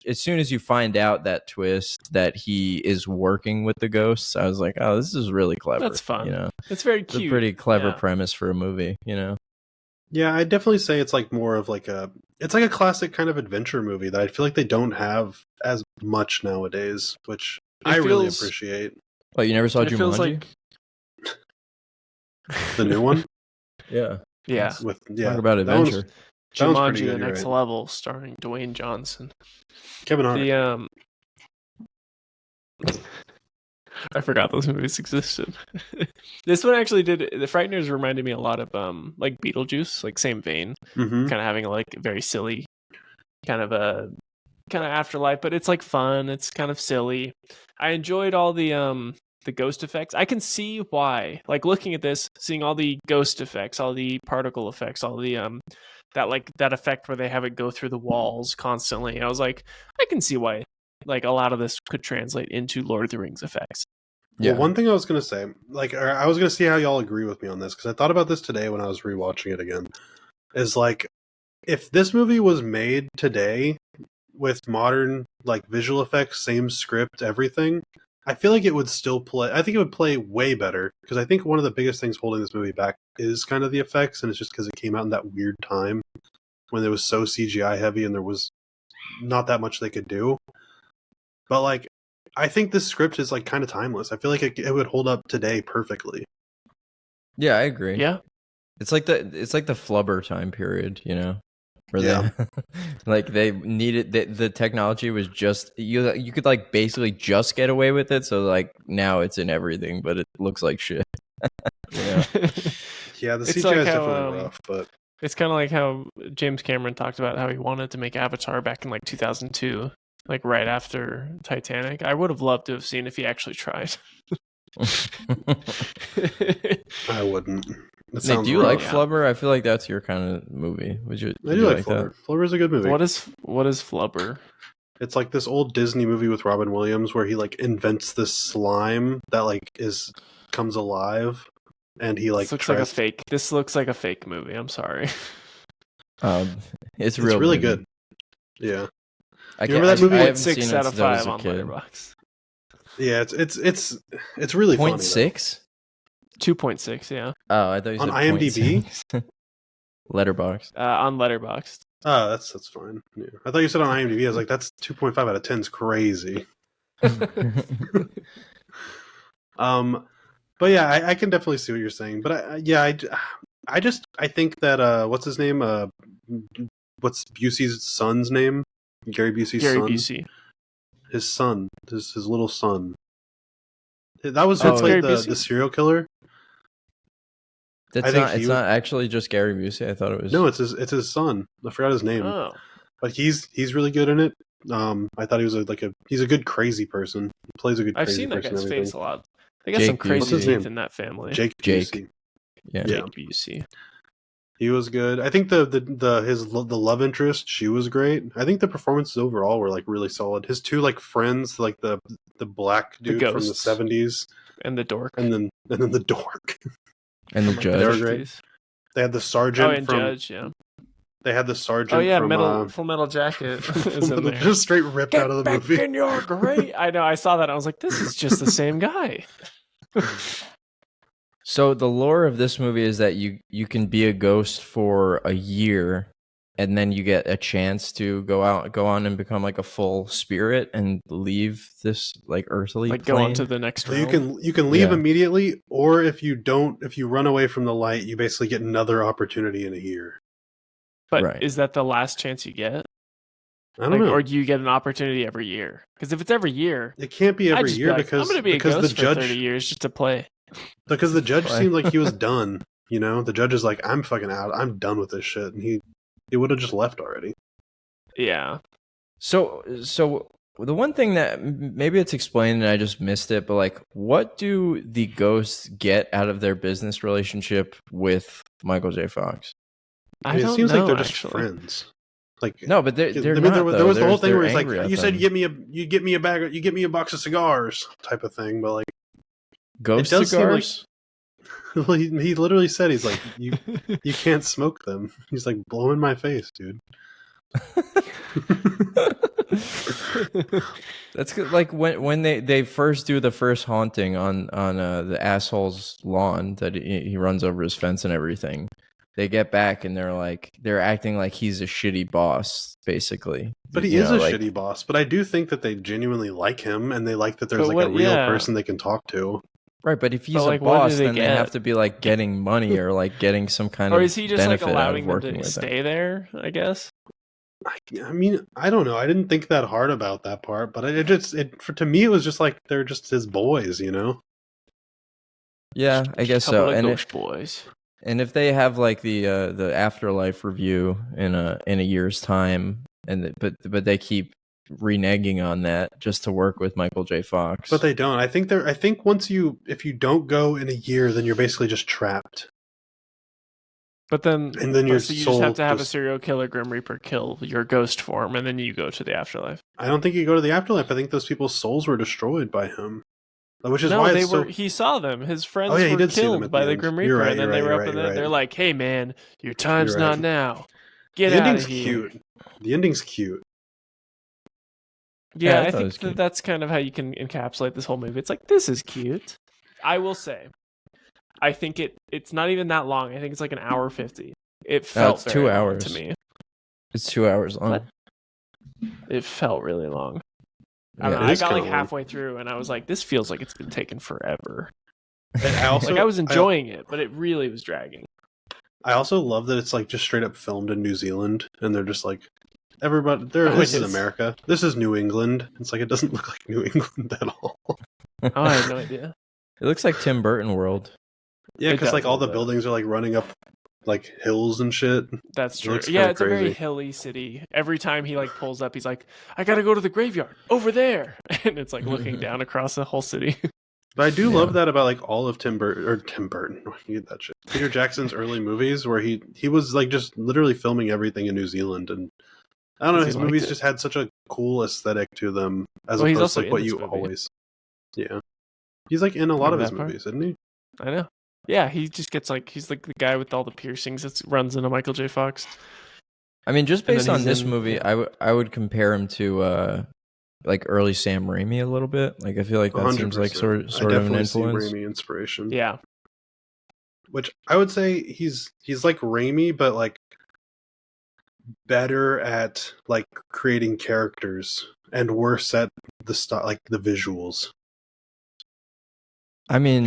as soon as you find out that twist that he is working with the ghosts, I was like, oh, this is really clever. That's fun. You know, it's very cute. It's a pretty clever premise for a movie. You know. Yeah, I'd definitely say it's like more of like it's like a classic kind of adventure movie that I feel like they don't have as much nowadays, which I really appreciate. Oh, you never saw Jumanji? Feels like the new one? Yeah. Talk about adventure. Jumanji, the next level, starring Dwayne Johnson. Kevin Hart. I forgot those movies existed. This one actually did. The Frighteners reminded me a lot of like Beetlejuice, like same vein, kind of having like very silly kind of afterlife, but it's like fun. It's kind of silly. I enjoyed all the ghost effects. I can see why. Like looking at this, seeing all the ghost effects, all the particle effects, all the that effect where they have it go through the walls constantly. I was like, I can see why like a lot of this could translate into Lord of the Rings effects. Yeah. Well, one thing I was going to say, like, I was going to see how y'all agree with me on this, because I thought about this today when I was rewatching it again, is like, if this movie was made today with modern, like, visual effects, same script, everything, I feel like it would still play, I think it would play way better, because I think one of the biggest things holding this movie back is kind of the effects, and it's just because it came out in that weird time when it was so CGI heavy and there was not that much they could do. But, like, I think this script is, like, kind of timeless. I feel like it would hold up today perfectly. Yeah, I agree. Yeah. It's like the Flubber time period, you know? Where like, they needed... The technology was just... You could, like, basically just get away with it, so, like, now it's in everything, but it looks like shit. Yeah, the CGI like is definitely rough, but... It's kind of like how James Cameron talked about how he wanted to make Avatar back in, like, 2002. Like right after Titanic. I would have loved to have seen if he actually tried. I wouldn't. Nick, do you like Flubber? I feel like that's your kind of movie. I do like Flubber. Flubber is a good movie. What is Flubber? It's like this old Disney movie with Robin Williams where he like invents this slime that like comes alive, and he like like a fake. This looks like a fake movie. I'm sorry. It's really good. Yeah. You remember that movie? 6 out of 5 on Letterboxd. Yeah, it's really funny. 0.6? 2.6, yeah. Oh, I thought you said on IMDb. Letterboxd. On Letterboxd. Oh, that's fine. Yeah. I thought you said on IMDb. I was like, that's 2.5 out of 10 is crazy. But yeah, I can definitely see what you're saying. But I think that what's his name? What's Busey's son's name? Gary Busey's son. Busey. His son. His little son. That was the serial killer. It's not actually just Gary Busey. I thought it was. No, it's his son. I forgot his name. Oh. But he's really good in it. I thought he was he's a good crazy person. He plays a good crazy person. I've seen that guy's face a lot. They got some crazy teeth in that family. Jake. Busey. Yeah. Jake Busey. He was good. I think the love interest, she was great. I think the performances overall were like really solid. His two like friends, like the black dude from the 70s, and the dork, and then the dork, and the judge. They were great. They had the sergeant judge, yeah. They had the sergeant. Oh yeah, from, Full Metal Jacket is in there. Just straight ripped out of the movie. In your grave. I know. I saw that. I was like, this is just the same guy. So the lore of this movie is that you can be a ghost for a year, and then you get a chance to go on and become like a full spirit and leave this like earthly plane. Go on to the next realm. You can leave immediately, or if you run away from the light, you basically get another opportunity in a year. But is that the last chance you get? I don't know. Or do you get an opportunity every year? Because if it's every year, it can't be every year because I'm going to be a ghost for 30 years just to play. Because the judge seemed like he was done. You know, the judge is like, I'm fucking out. I'm done with this shit, and he would have just left already. Yeah. So the one thing that maybe it's explained and I just missed it, but like, what do the ghosts get out of their business relationship with Michael J. Fox? It seems like they're just friends. Like no, but they're there not, was the whole thing where it's like you said you get me a box of cigars type of thing, but like ghost cigars. Well, he literally said he's like you can't smoke them. He's like blow in my face, dude. That's good. Like when they first do the first haunting on the asshole's lawn that he runs over his fence and everything. They get back and they're acting like he's a shitty boss, basically. But he is a shitty boss. But I do think that they genuinely like him and they like that there's a real person they can talk to. Right, but if he's a boss, then they have to be like getting money or like getting some kind of, or is he just like allowing them to stay there? I guess. I mean, I don't know. I didn't think that hard about that part, but to me, it was just like they're just his boys, you know. Yeah, I guess so. And ghost boys. And if they have like the afterlife review in a year's time, but they keep reneging on that just to work with Michael J. Fox. But they don't. I think if you don't go in a year, then you're basically just trapped. But then your so you just have to have a serial killer Grim Reaper kill your ghost form, and then you go to the afterlife. I don't think you go to the afterlife. I think those people's souls were destroyed by him. Which is he saw them. His friends were killed by the Grim Reaper, and then they were up in there. They're like, "Hey, man, your time's not now. Get out of here." Cute. The ending's cute. Yeah, I think that's kind of how you can encapsulate this whole movie. It's like, this is cute. I will say, I think it's not even that long. I think it's like an hour 50. It felt 2 hours to me. It's 2 hours long. What? It felt really long. I don't know. I got like halfway through and I was like, this feels like it's been taken forever. I was enjoying it, but it really was dragging. I also love that it's like just straight up filmed in New Zealand and they're just like, everybody, this is America. This is New England. It's like, it doesn't look like New England at all. Oh, I had no idea. It looks like Tim Burton world. Yeah, because like all the buildings are like running up like hills and shit. That's true. Yeah, it's a very hilly city. Every time he like pulls up, he's like, I gotta go to the graveyard over there. And it's like looking down across the whole city. But I do love that about like all of Tim Burton. You get that shit. Peter Jackson's early movies where he was like just literally filming everything in New Zealand, and I don't know, his movies just had such a cool aesthetic to them as opposed to like what you always. Yeah. He's like in a lot of his movies, isn't he? I know. Yeah, he just gets like, he's like the guy with all the piercings that runs into Michael J. Fox. I mean, just based on this movie, I would compare him to like early Sam Raimi a little bit. Like I feel like that 100%. Seems like sort of an influence. See Raimi inspiration. Yeah. Which I would say he's like Raimi, but like better at like creating characters and worse at the like the visuals. I mean,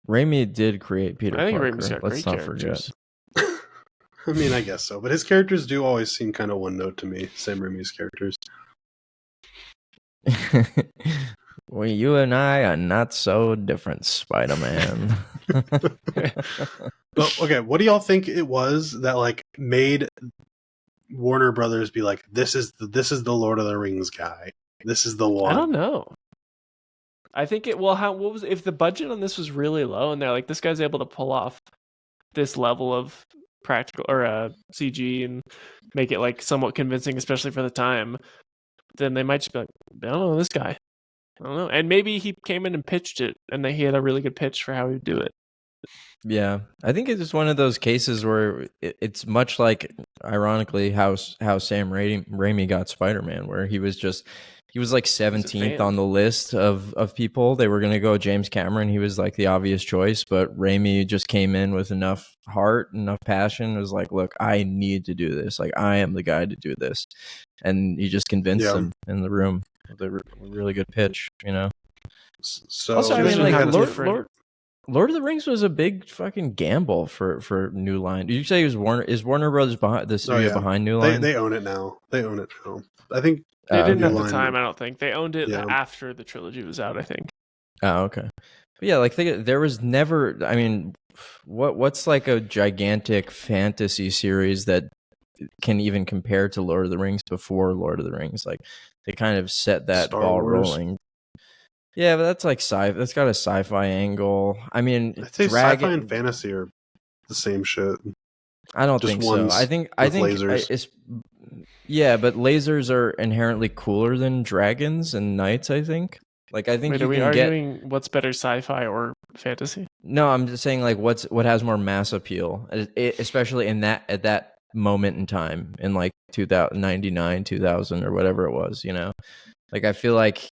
Raimi did create Peter Parker. Raimi's got great characters. I mean, I guess so, but his characters do always seem kind of one note to me. Sam Raimi's characters. Well, you and I are not so different, Spider-Man. But okay, what do y'all think it was that like made Warner Brothers be like, this is the Lord of the Rings guy. This is the one. I don't know. I think if the budget on this was really low and they're like, this guy's able to pull off this level of practical or CG and make it like somewhat convincing, especially for the time, then they might just be like, I don't know, this guy. I don't know. And maybe he came in and pitched it and he had a really good pitch for how he would do it. Yeah, I think it's just one of those cases where it's much like, ironically, how Sam Raimi got Spider-Man, where he was like 17th on the list of people. They were going to go James Cameron. He was like the obvious choice, but Raimi just came in with enough heart, enough passion. It was like, look, I need to do this. Like, I am the guy to do this. And he just convinced them in the room with a really good pitch, you know? So also, I mean, like, Lord of the Rings was a big fucking gamble for New Line. Did you say is Warner Brothers behind the studio behind New Line? They own it now. I think they didn't at the time. I don't think they owned it after the trilogy was out. I think. Oh, okay. But yeah, like there was never. I mean, what's like a gigantic fantasy series that can even compare to Lord of the Rings before Lord of the Rings? Like they kind of set that Star ball Wars. Rolling. Yeah, but that's like that's got a sci-fi angle. I mean, I'd say sci-fi and fantasy are the same shit. I don't think so. I think lasers. Yeah, but lasers are inherently cooler than dragons and knights, I think. Like, I think Wait, you are we can arguing what's better, sci-fi or fantasy? No, I'm just saying, like, what has more mass appeal, especially at that moment in time, in like 2099, 2000, or whatever it was. Like, I feel like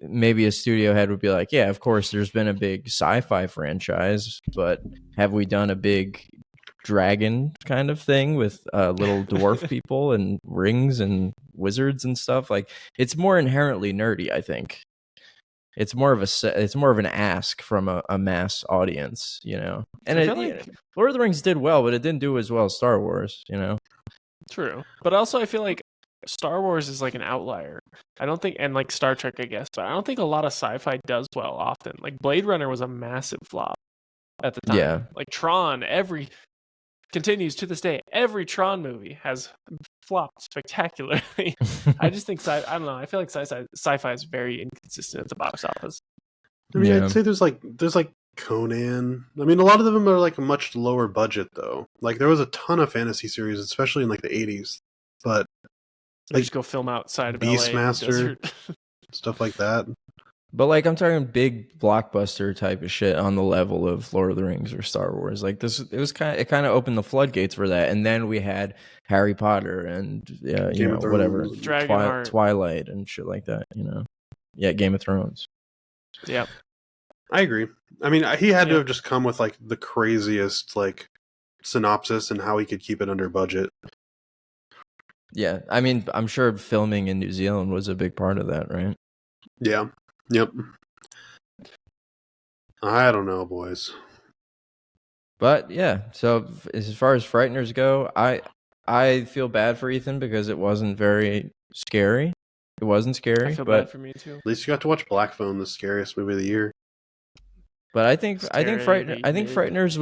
maybe a studio head would be like, yeah, of course, there's been a big sci-fi franchise, but have we done a big dragon kind of thing with little dwarf people and rings and wizards and stuff? Like, it's more inherently nerdy, I think. It's more of an ask from a mass audience, And I feel like Lord of the Rings did well, but it didn't do as well as Star Wars, True, but also I feel like Star Wars is like an outlier. I don't think, and like Star Trek, I guess, but I don't think a lot of sci-fi does well often. Like Blade Runner was a massive flop at the time. Yeah. Like Tron, continues to this day. Every Tron movie has flopped spectacularly. I just think I don't know. I feel like sci-fi is very inconsistent at the box office. I mean, I'd say there's like Conan. I mean, a lot of them are like a much lower budget though. Like there was a ton of fantasy series, especially in like the 80s. But like, just go film outside of Beastmaster, stuff like that. But like I'm talking big blockbuster type of shit on the level of Lord of the Rings or Star Wars. Like it kind of opened the floodgates for that, and then we had Harry Potter and whatever, Twilight and shit like that. Yeah, Game of Thrones. Yeah, I agree. I mean, he had to have just come with like the craziest like synopsis and how he could keep it under budget. Yeah, I mean, I'm sure filming in New Zealand was a big part of that, right? Yeah. Yep. I don't know, boys. But yeah, so as far as Frighteners go, I feel bad for Ethan because it wasn't very scary. It wasn't scary. I feel bad for me too. At least you got to watch Black Phone, the scariest movie of the year. But I think Frighteners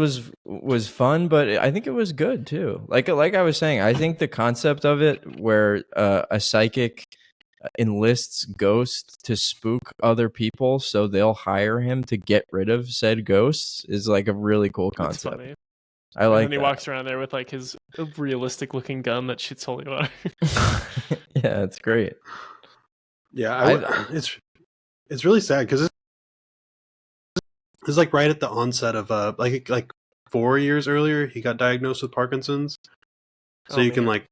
was fun, but I think it was good too. Like I was saying, I think the concept of it, where a psychic enlists ghosts to spook other people, so they'll hire him to get rid of said ghosts, is like a really cool concept. That's funny. I like. And he walks around there with like his realistic looking gun that shoots holy water. Yeah, it's great. Yeah, it's really sad because it's like right at the onset of like 4 years earlier he got diagnosed with Parkinson's, so you can like.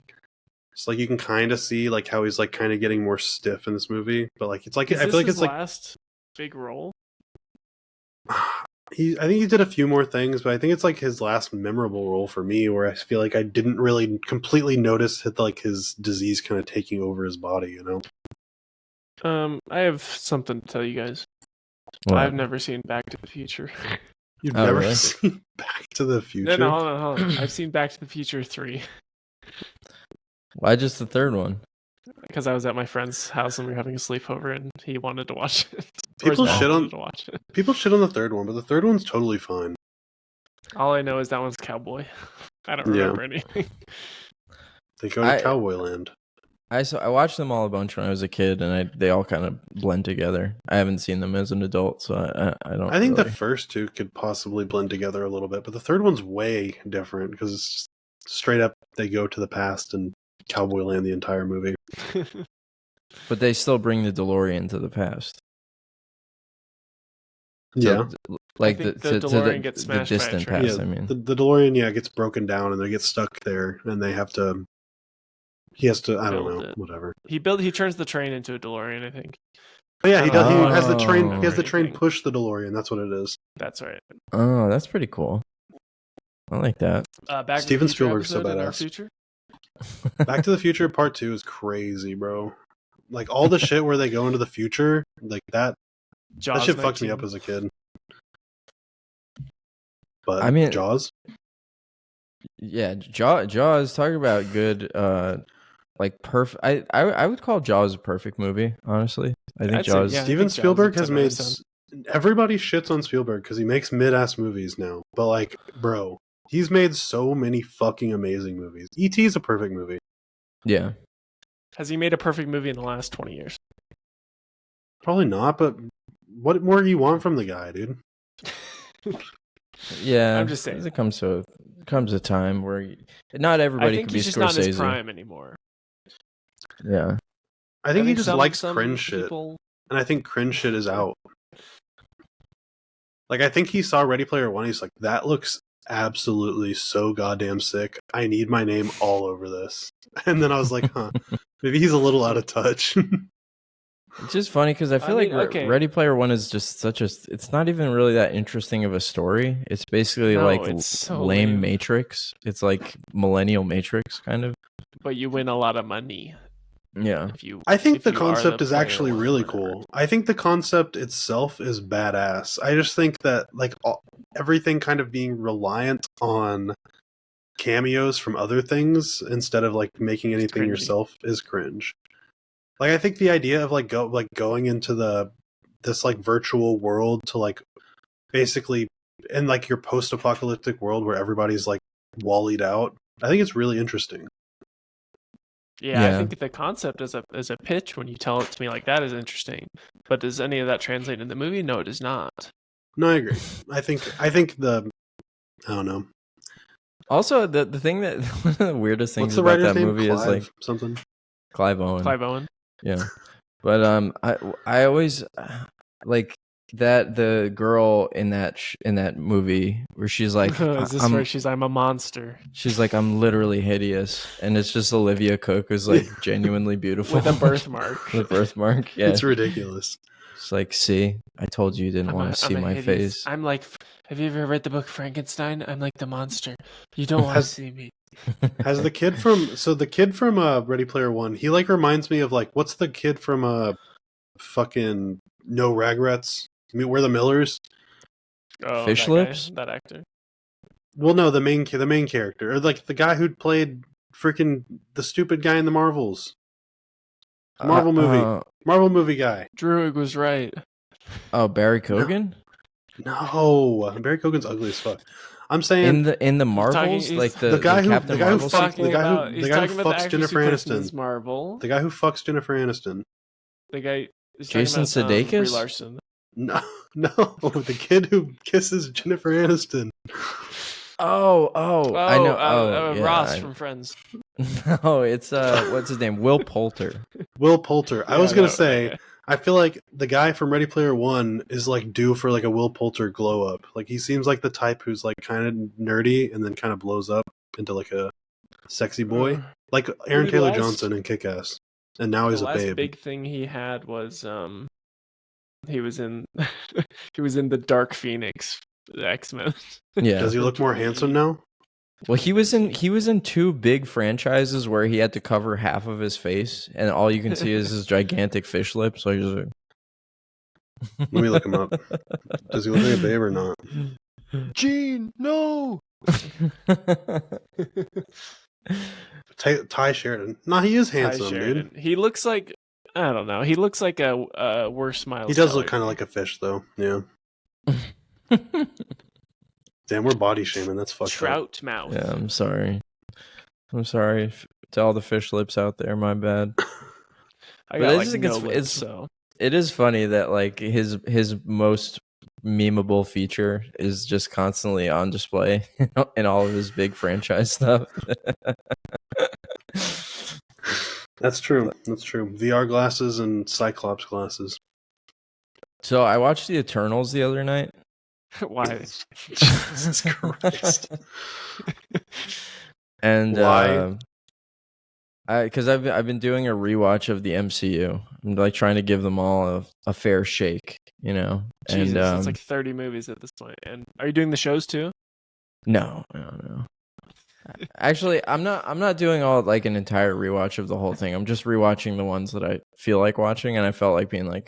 It's like you can kind of see like how he's like kind of getting more stiff in this movie, but like it's like I feel like it's like last big role. I think he did a few more things, but I think it's like his last memorable role for me, where I feel like I didn't really completely notice like his disease kind of taking over his body. I have something to tell you guys. What? I've never seen Back to the Future. You've never seen Back to the Future? No, hold on. I've seen Back to the Future 3. Why just the third one? Because I was at my friend's house and we were having a sleepover and he wanted to watch it. People shit on the third one, but the third one's totally fine. All I know is that one's cowboy. I don't remember anything. They go to Cowboy Land. I watched them all a bunch when I was a kid, and they all kind of blend together. I haven't seen them as an adult, so I don't. I think the first two could possibly blend together a little bit, but the third one's way different because it's just straight up they go to the past and Cowboy Land the entire movie. But they still bring the DeLorean to the past. Yeah. So, like the DeLorean gets smashed by a distant train. past, yeah, I mean. The DeLorean gets broken down and they get stuck there and they have to he has to I don't know, whatever. He turns the train into a DeLorean, I think. Oh, yeah, he does. He has the train push the DeLorean. That's what it is. That's right. Oh, that's pretty cool. I like that. Steven Spielberg's so badass. Back to the Future Part 2 is crazy, bro. Like all the shit where they go into the future, like that shit fucked me up as a kid. But I mean, Jaws. Yeah, Jaws. Talking about good, like perfect. I would call Jaws a perfect movie. Honestly, I think Jaws. Steven Spielberg has made. Everybody shits on Spielberg because he makes mid-ass movies now, but like, bro, he's made so many fucking amazing movies. E.T. is a perfect movie. Yeah. Has he made a perfect movie in the last 20 years? Probably not, but what more do you want from the guy, dude? Yeah, I'm just saying. It comes a time where not everybody can be Scorsese. He's just not in his prime anymore. Yeah. I think he just likes cringe shit. And I think cringe shit is out. Like, I think he saw Ready Player One. He's like, that looks absolutely so goddamn sick. I need my name all over this. And then I was like, huh, maybe he's a little out of touch. It's just funny because I feel Ready Player One is just such a... It's not even really that interesting of a story. It's basically lame Matrix. It's like Millennial Matrix, kind of. But you win a lot of money. Yeah. I think the concept is actually really cool. I think the concept itself is badass. I just think that like everything kind of being reliant on cameos from other things instead of like making anything yourself is cringe. Like I think the idea of going into this like virtual world to like basically in like your post-apocalyptic world where everybody's like wallied out, I think it's really interesting. Yeah, I think the concept as a pitch when you tell it to me like that is interesting. But does any of that translate in the movie? No, it does not. No, I agree. I think I don't know. Also, the thing that one of the weirdest things about that movie is like something. Clive Owen. Clive Owen. Yeah. But I always like that the girl in that movie where she's like, is this where she's I'm a monster? She's like, I'm literally hideous, and it's just Olivia Cook who's like genuinely beautiful with a birthmark. The birthmark, yeah, it's ridiculous. It's like, see, I told you didn't want to see my face. I'm like, have you ever read the book Frankenstein? I'm like the monster. You don't want to see me. Has the kid from Ready Player One? He like reminds me of like what's the kid from fucking No Regrets? I mean, we're the Millers. Oh, Fish Lips? That actor. Well, no, the main character, or like the guy who played freaking the stupid guy in the Marvels. Marvel movie guy. Druig was right. Oh, Barry Keoghan? No, Barry Keoghan's ugly as fuck. I'm saying in the Marvels, the guy who fucks Jennifer Aniston. Marvel. The guy who fucks Jennifer Aniston. The guy. Jason Sudeikis. Brie Larson. No, the kid who kisses Jennifer Aniston. Oh, I know. Ross from Friends. No, it's what's his name? Will Poulter. Will Poulter. I was gonna say. I feel like the guy from Ready Player One is like due for like a Will Poulter glow up. Like he seems like the type who's like kind of nerdy and then kind of blows up into like a sexy boy, like Aaron Taylor Johnson in Kick-Ass. And now he's a babe. The last big thing he had was he was in the Dark Phoenix X-Men. Yeah. Does he look more handsome now? Well, he was in two big franchises where he had to cover half of his face, and all you can see is his gigantic fish lips. So he's like... Let me look him up. Does he look like a babe or not? Gene, no. Ty Sheridan. Nah, he is handsome, dude. He looks like I don't know. He looks like a worse Miles. He does look kind of like a fish, though. Yeah. Damn, we're body shaming. That's fucked Trout up. Mouth. Yeah, I'm sorry to all the fish lips out there. My bad. It is funny that like his most memeable feature is just constantly on display in all of his big franchise stuff. That's true. VR glasses and Cyclops glasses. So I watched the Eternals the other night. Why? Jesus Christ. And why? Because I've been doing a rewatch of the MCU. I'm like trying to give them all a fair shake, you know. Jesus, and it's like 30 movies at this point. And are you doing the shows too? No. Actually, I'm not doing all like an entire rewatch of the whole thing. I'm just rewatching the ones that I feel like watching, and I felt like being like,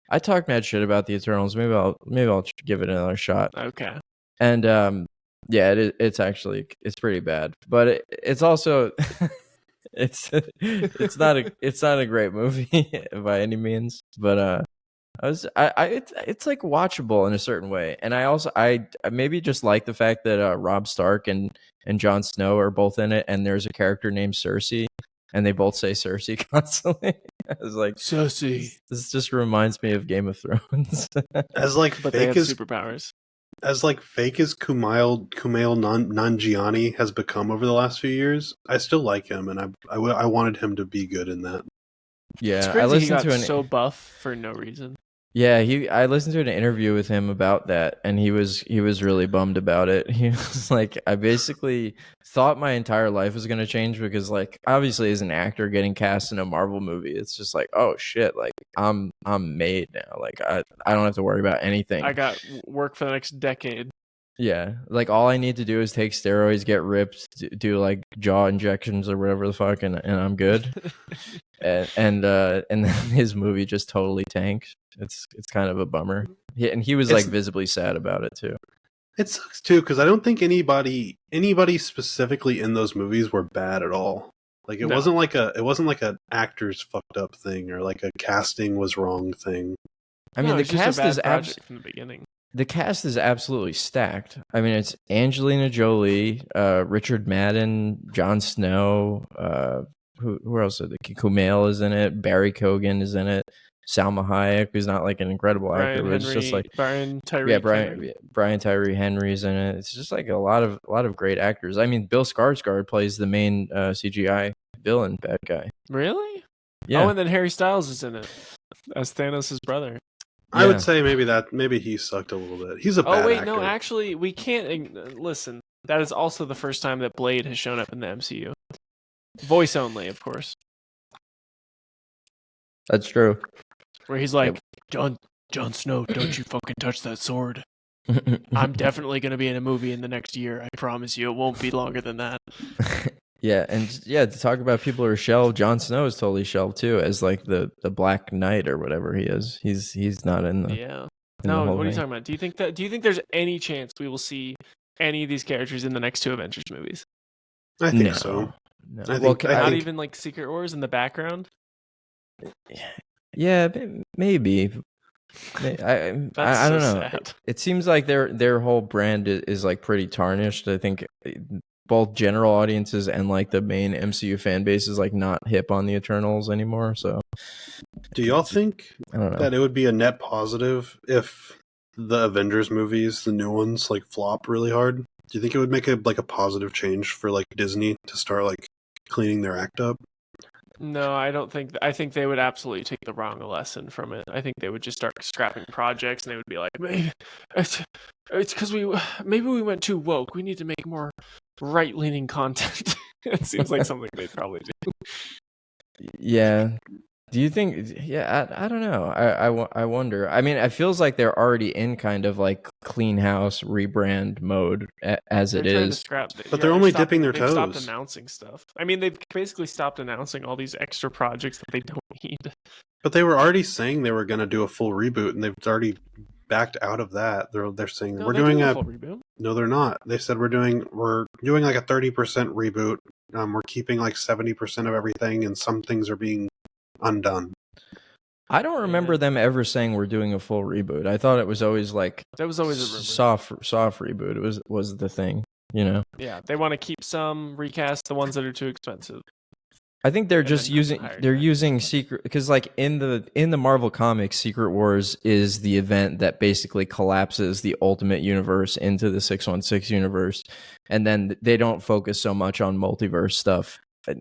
I talked mad shit about the Eternals. Maybe I'll give it another shot. Okay. And yeah, it's pretty bad, but it's also it's not a great movie by any means. But it's like watchable in a certain way, and I maybe just like the fact that Robb Stark and Jon Snow are both in it, and there's a character named Cersei. And they both say Cersei constantly. I was like, Cersei. This just reminds me of Game of Thrones. As like but they have superpowers. as like fake as Kumail Nanjiani has become over the last few years, I still like him, and I wanted him to be good in that. Yeah, it's crazy he got so buff for no reason. Yeah, I listened to an interview with him about that, and he was really bummed about it. He was like, I basically thought my entire life was going to change because, like, obviously as an actor getting cast in a Marvel movie, it's just like, oh shit, like I'm made now. Like I don't have to worry about anything. I got work for the next decade. Yeah, like all I need to do is take steroids, get ripped, do like jaw injections or whatever the fuck, and I'm good. and then his movie just totally tanked. It's kind of a bummer. And he was like visibly sad about it too. It sucks too because I don't think anybody specifically in those movies were bad at all. Like it wasn't like a actors fucked up thing or like a casting was wrong thing. I mean, the cast is from the beginning. The cast is absolutely stacked. I mean, it's Angelina Jolie, Richard Madden, Jon Snow. Who else? Kumail is in it. Barry Keoghan is in it. Salma Hayek, who's not like an incredible actor, but it's just like Brian Tyree Henry's in it. It's just like a lot of great actors. I mean, Bill Skarsgård plays the main CGI villain, bad guy. Really? Yeah. Oh, and then Harry Styles is in it as Thanos' brother. I would say maybe he sucked a little bit. He's a bad actor. No, actually, we can't listen. That is also the first time that Blade has shown up in the MCU. Voice only, of course. That's true. Where he's like, Jon Snow, don't you fucking touch that sword. I'm definitely going to be in a movie in the next year. I promise you, it won't be longer than that. Yeah, and yeah, to talk about people who are shelved, Jon Snow is totally shelved too, as like the Black Knight or whatever he is. He's not in the No, what are you talking about? Do you think there's any chance we will see any of these characters in the next two Avengers movies? I think so. No. I think even like Secret Wars in the background. Yeah, maybe. I don't know. Sad. It seems like their whole brand is like pretty tarnished. I think both general audiences and like the main MCU fan base is like not hip on the Eternals anymore. So, do y'all think I don't know that it would be a net positive if the Avengers movies, the new ones, like flop really hard? Do you think it would make a positive change for like Disney to start like cleaning their act up? No, I don't think. I think they would absolutely take the wrong lesson from it. I think they would just start scrapping projects, and they would be like, maybe it's because maybe we went too woke. We need to make more right-leaning content. It seems like something they'd probably do. Yeah. Do you think? Yeah, I don't know. I wonder. I mean, it feels like they're already in kind of like clean house rebrand mode as it is. But they're only dipping their toes. They've stopped announcing stuff. I mean, they've basically stopped announcing all these extra projects that they don't need. But they were already saying they were going to do a full reboot, and they've already backed out of that. They're saying we're doing a full reboot. No, they're not. They said we're doing like a 30% reboot. We're keeping like 70% of everything, and some things are being undone. I don't remember them ever saying we're doing a full reboot. I thought it was always like that was always a soft reboot. It was the thing, you know. Yeah, they want to keep some, recast the ones that are too expensive. I think they're just using secret because like in the Marvel comics, Secret Wars is the event that basically collapses the Ultimate Universe into the 616 universe, and then they don't focus so much on multiverse stuff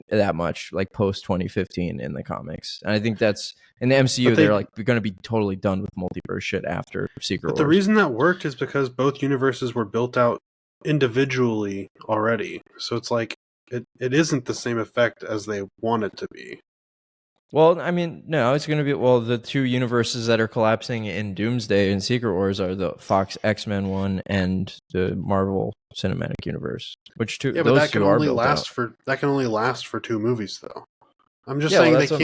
that much like post 2015 in the comics. And I think that's in the MCU they're like going to be totally done with multiverse shit after Secret Wars. The reason that worked is because both universes were built out individually already. So it's like it isn't the same effect as they want it to be. Well, I mean, no, it's going to be the two universes that are collapsing in Doomsday and Secret Wars are the Fox X-Men one and the Marvel Cinematic Universe. Which two? Yeah, but that can only last for 2 movies, though. I'm just saying they can't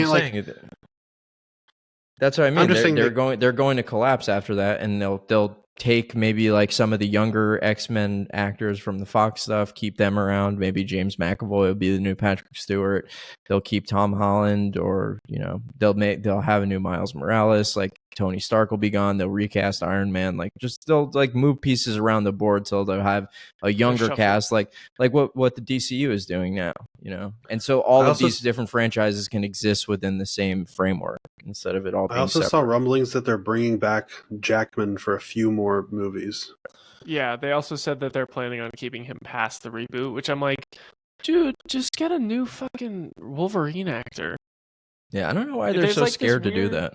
That's what I mean. I'm just saying they're going to collapse after that, and they'll take maybe like some of the younger X-Men actors from the Fox stuff, keep them around. Maybe James McAvoy will be the new Patrick Stewart. They'll keep Tom Holland, or they'll have a new Miles Morales. Like Tony Stark will be gone. They'll recast Iron Man. Like they'll like move pieces around the board so they'll have a younger cast, like what the DCU is doing now. you know? And so all of these different franchises can exist within the same framework instead of it all being I also separate. saw rumblings that they're bringing back Jackman for a few more movies. Yeah, they also said that they're planning on keeping him past the reboot, which I'm like, dude, just get a new fucking Wolverine actor. Yeah, I don't know why they're so scared to do that.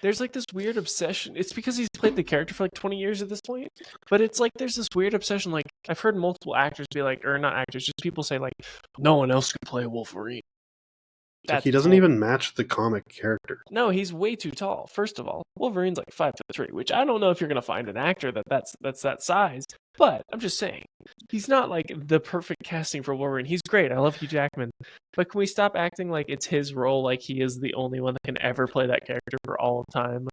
There's like this weird obsession. It's because he's played the character for like 20 years at this point. But it's like there's this weird obsession. Like I've heard multiple actors be like, or not actors, just people say like, no one else can play Wolverine. Like he doesn't even match the comic character. No, he's way too tall. First of all, Wolverine's like 5'3", which I don't know if you're gonna find an actor that's that size. But I'm just saying, he's not like the perfect casting for Wolverine. He's great. I love Hugh Jackman. But can we stop acting like it's his role, like he is the only one that can ever play that character for all of time?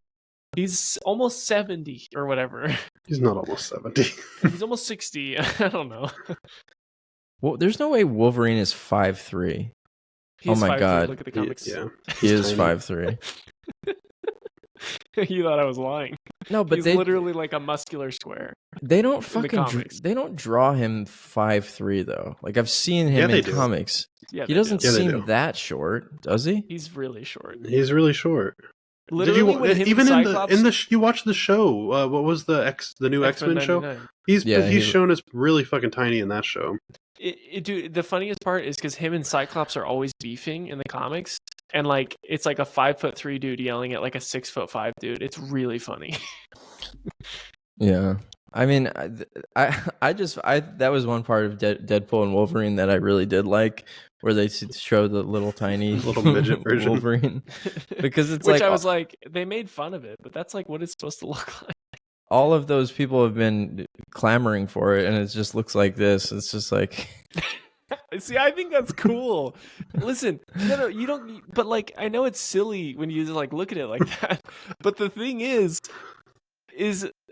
He's almost 70 or whatever. He's not almost 70. He's almost 60. I don't know. Well, there's no way Wolverine is 5'3". Oh my god! Look at the comics. He is 5'3". You thought I was lying. No, but he's literally like a muscular square. They don't they don't draw him 5'3" though. Like I've seen him in comics. Yeah, he doesn't seem that short, does he? He's really short. He's really short. Literally, even in the you watch the show? What was the new X-Men show? He's shown as really fucking tiny in that show. Dude, the funniest part is because him and Cyclops are always beefing in the comics, and like it's like a 5'3" dude yelling at like a 6'5" dude. It's really funny. Yeah, I mean, I that was one part of Deadpool and Wolverine that I really did like, where they show the little tiny little midget version Wolverine, because it's which I was like, they made fun of it, but that's like what it's supposed to look like. All of those people have been clamoring for it, and it just looks like this. It's just like... See, I think that's cool. Listen, no, you don't... But, like, I know it's silly when you just, like, look at it like that. But the thing is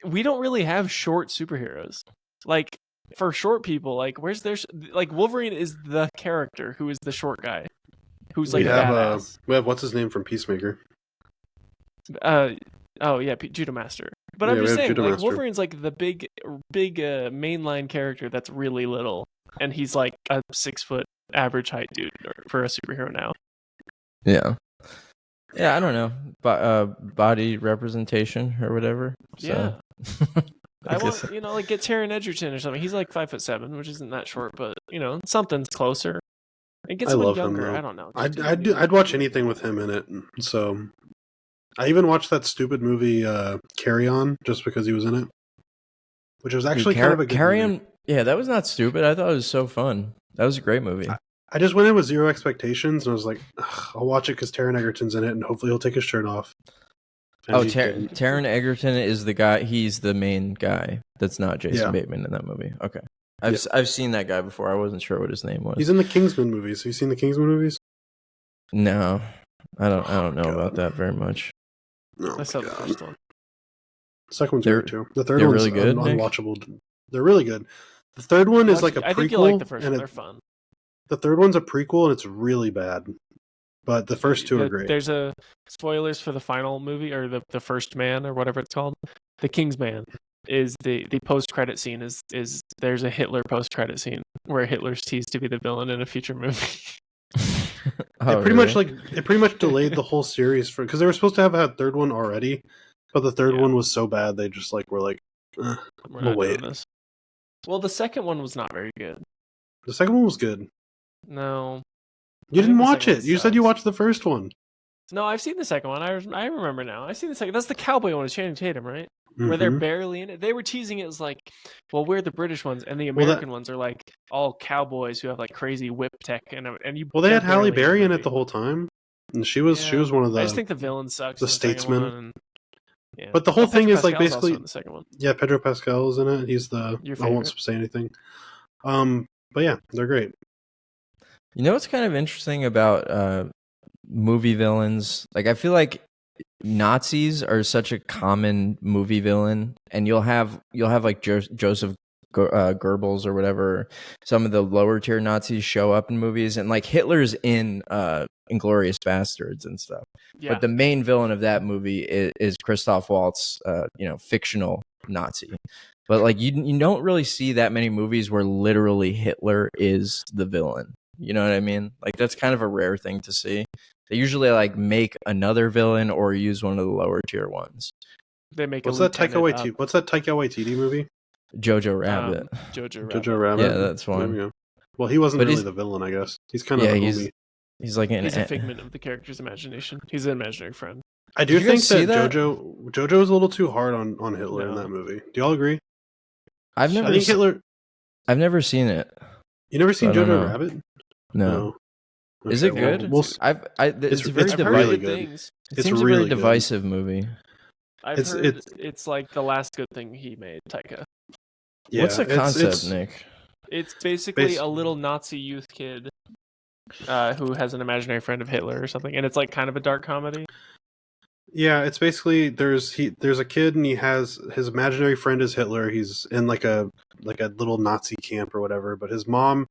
we don't really have short superheroes. Like, for short people, like, where's their... Like, Wolverine is the character who is the short guy. Who's, like, badass. We have, what's his name from Peacemaker? Oh yeah, Judo Master. But I'm just saying, like Wolverine's like the big mainline character that's really little, and he's like a 6 foot average height dude for a superhero now. Yeah, I don't know, but body representation or whatever. So. Yeah, I want like get Taron Egerton or something. He's like 5'7", which isn't that short, but something's closer. And get someone younger. I don't know. I'd watch anything with him in it. So. I even watched that stupid movie Carry On just because he was in it, which was actually kind of a good movie. Yeah, that was not stupid. I thought it was so fun. That was a great movie. I just went in with zero expectations, and I was like, I'll watch it because Taron Egerton's in it, and hopefully he'll take his shirt off. And Taron Egerton is the guy. He's the main guy. That's not Jason Bateman in that movie. Okay, I've seen that guy before. I wasn't sure what his name was. He's in the Kingsman movies. Have you seen the Kingsman movies? No, I don't know about that very much. Oh, I saw the first one. Second one's good too. The third one's really good, unwatchable. Nick? They're really good. The third one is like a prequel. I think you like the first one. They're fun. The third one's a prequel and it's really bad. But the first two are great. There's a spoilers for the final movie or the first man or whatever it's called. The King's Man is the post credit scene is there's a Hitler post credit scene where Hitler's teased to be the villain in a future movie. It pretty much delayed the whole series because they were supposed to have a third one already, but the third one was so bad they just were like, we'll wait. Well, the second one was not very good. The second one was good. No, you didn't watch it. You said you watched the first one. No, I've seen the second one. I remember now. I've seen the second. That's the cowboy one with Channing Tatum, right? Mm-hmm. Where they're barely in it. They were teasing it as like, well, we're the British ones, and the American ones are like all cowboys who have like crazy whip tech, and you. Well, they had Halle Berry in it the whole time, and she was one of the. I just think the villain sucks. The statesman. But the whole thing is like basically in the second one. Yeah, Pedro Pascal is in it. He's the. I won't say anything. But yeah, they're great. You know what's kind of interesting about movie villains? Like, I feel like Nazis are such a common movie villain, and you'll have like Joseph Goebbels or whatever. Some of the lower tier Nazis show up in movies, and like Hitler's in Inglourious Bastards and stuff. Yeah. But the main villain of that movie is Christoph Waltz, fictional Nazi. But like you don't really see that many movies where literally Hitler is the villain. You know what I mean? Like that's kind of a rare thing to see. They usually like make another villain or use one of the lower tier ones. They make What's that Taika Waititi movie? Jojo Rabbit. Jojo Rabbit. Yeah, that's one. Well, he wasn't really the villain, I guess. He's kind of the homie. He's like he's a figment of the character's imagination. He's an imaginary friend. I do think that Jojo is a little too hard on Hitler in that movie. Do y'all agree? I've never seen it. You never seen Jojo Rabbit? No. Okay, is it good? It's very divisive. Really good. It seems a very divisive movie. I've heard it's like the last good thing he made, Taika. Yeah, what's the concept, Nick? It's basically a little Nazi youth kid who has an imaginary friend of Hitler or something, and it's like kind of a dark comedy. Yeah, it's basically there's a kid and he has his imaginary friend is Hitler. He's in like a little Nazi camp or whatever, but his mom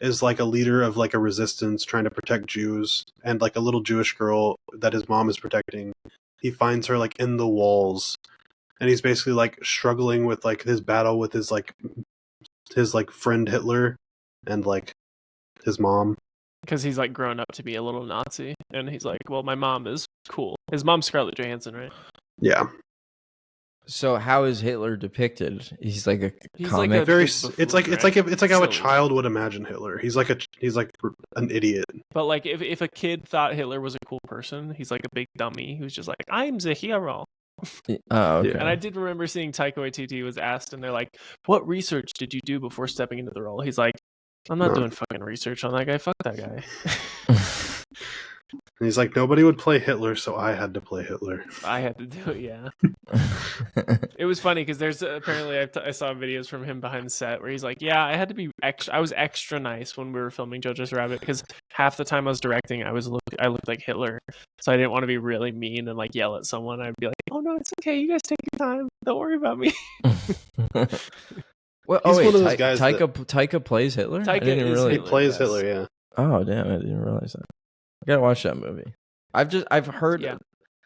is like a leader of like a resistance trying to protect Jews, and like a little Jewish girl that his mom is protecting. He finds her like in the walls, and he's basically like struggling with like his battle with his friend Hitler and like his mom. Because he's like grown up to be a little Nazi, and he's like, well, my mom is cool. His mom's Scarlett Johansson, right? Yeah. So how is Hitler depicted? He's like a comic. It's like how a child would imagine Hitler. He's like an idiot. But like if a kid thought Hitler was a cool person, he's like a big dummy who's just like, I'm the hero. Oh, okay. And I did remember seeing Taika Waititi was asked, and they're like, what research did you do before stepping into the role? He's like, I'm not doing fucking research on that guy. Fuck that guy. And he's like, nobody would play Hitler, so I had to play Hitler. I had to do it, yeah. It was funny because there's apparently I saw videos from him behind the set where he's like, yeah, I had to be I was extra nice when we were filming Jojo's Rabbit because half the time I was directing, I looked like Hitler, so I didn't want to be really mean and like yell at someone. I'd be like, oh no, it's okay, you guys take your time, don't worry about me. Well, he's one of those guys. Taika plays Hitler. He plays Hitler. Yeah. Oh damn! I didn't realize that. I gotta watch that movie. I've heard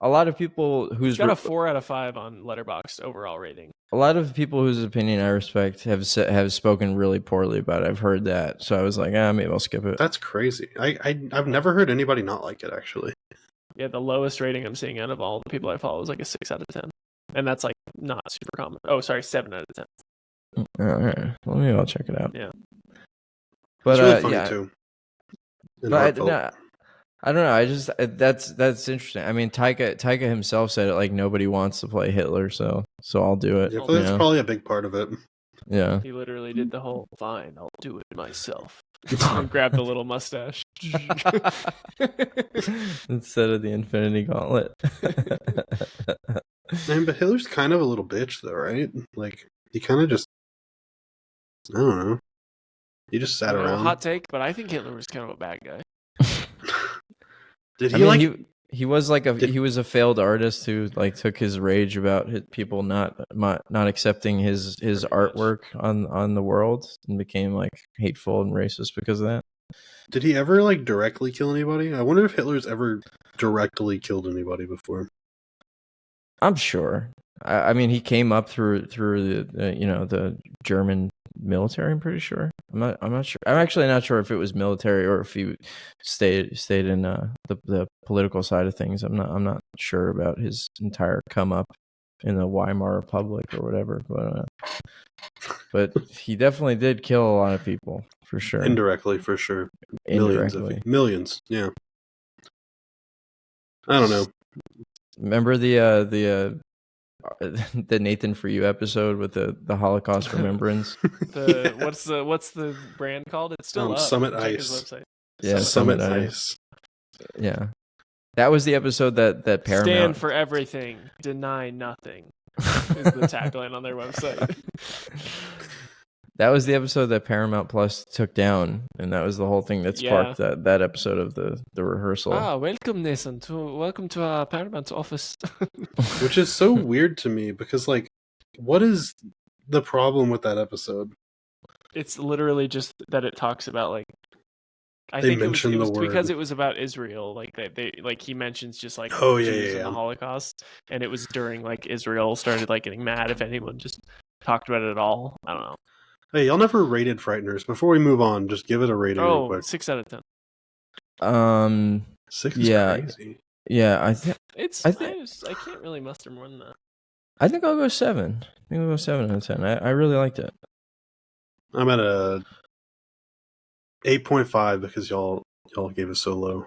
a lot of people who's got a 4 out of 5 on Letterboxd overall rating. A lot of people whose opinion I respect have spoken really poorly about it. I've heard that, so I was like, maybe I'll skip it. That's crazy. I've never heard anybody not like it actually. Yeah, the lowest rating I'm seeing out of all the people I follow is like a 6 out of 10, and that's like not super common. Oh, sorry, 7 out of 10. All right, well, maybe I'll check it out. Yeah, but it's really funny too. But I don't know. I just that's interesting. I mean, Taika himself said it like nobody wants to play Hitler, so I'll do it. Yeah, that's probably a big part of it. Yeah, he literally did the whole fine. I'll do it myself. And grabbed the little mustache instead of the Infinity Gauntlet. Man, but Hitler's kind of a little bitch, though, right? Like he kind of just, I don't know. He just sat around. Hot take, but I think Hitler was kind of a bad guy. Did he he was like he was a failed artist who like took his rage about people not accepting his artwork on the world and became like hateful and racist because of that. Did he ever like directly kill anybody? I wonder if Hitler's ever directly killed anybody before. I'm sure. I mean, he came up through the German military. I'm pretty sure. I'm not sure. I'm actually not sure if it was military or if he stayed in the political side of things. I'm not sure about his entire come up in the Weimar Republic or whatever. But he definitely did kill a lot of people for sure. Indirectly, for sure. Indirectly. Millions. Yeah. I don't know. Remember the Nathan For You episode with the Holocaust remembrance? What's the brand called? It's still up. Summit Check Ice. his website. Yeah, Summit Ice. Yeah, that was the episode that Paramount stand for everything, deny nothing. Is the tagline on their website. That was the episode that Paramount Plus took down, and that was the whole thing that sparked that episode of the rehearsal. Welcome, Nathan. Welcome to our Paramount office. Which is so weird to me because, like, what is the problem with that episode? It's literally just that it talks about like. I they think it was the because word. it was about Israel. Like they like he mentions just like Jews and the Holocaust, and it was during like Israel started like getting mad if anyone just talked about it at all. I don't know. Hey, y'all never rated Frighteners. Before we move on, just give it a rating real quick. 6 out of 10. 6 is crazy. Yeah, I can't really muster more than that. I think I'll go 7. I think I'll go 7 out of 10. I really liked it. I'm at a 8.5 because y'all gave it so low.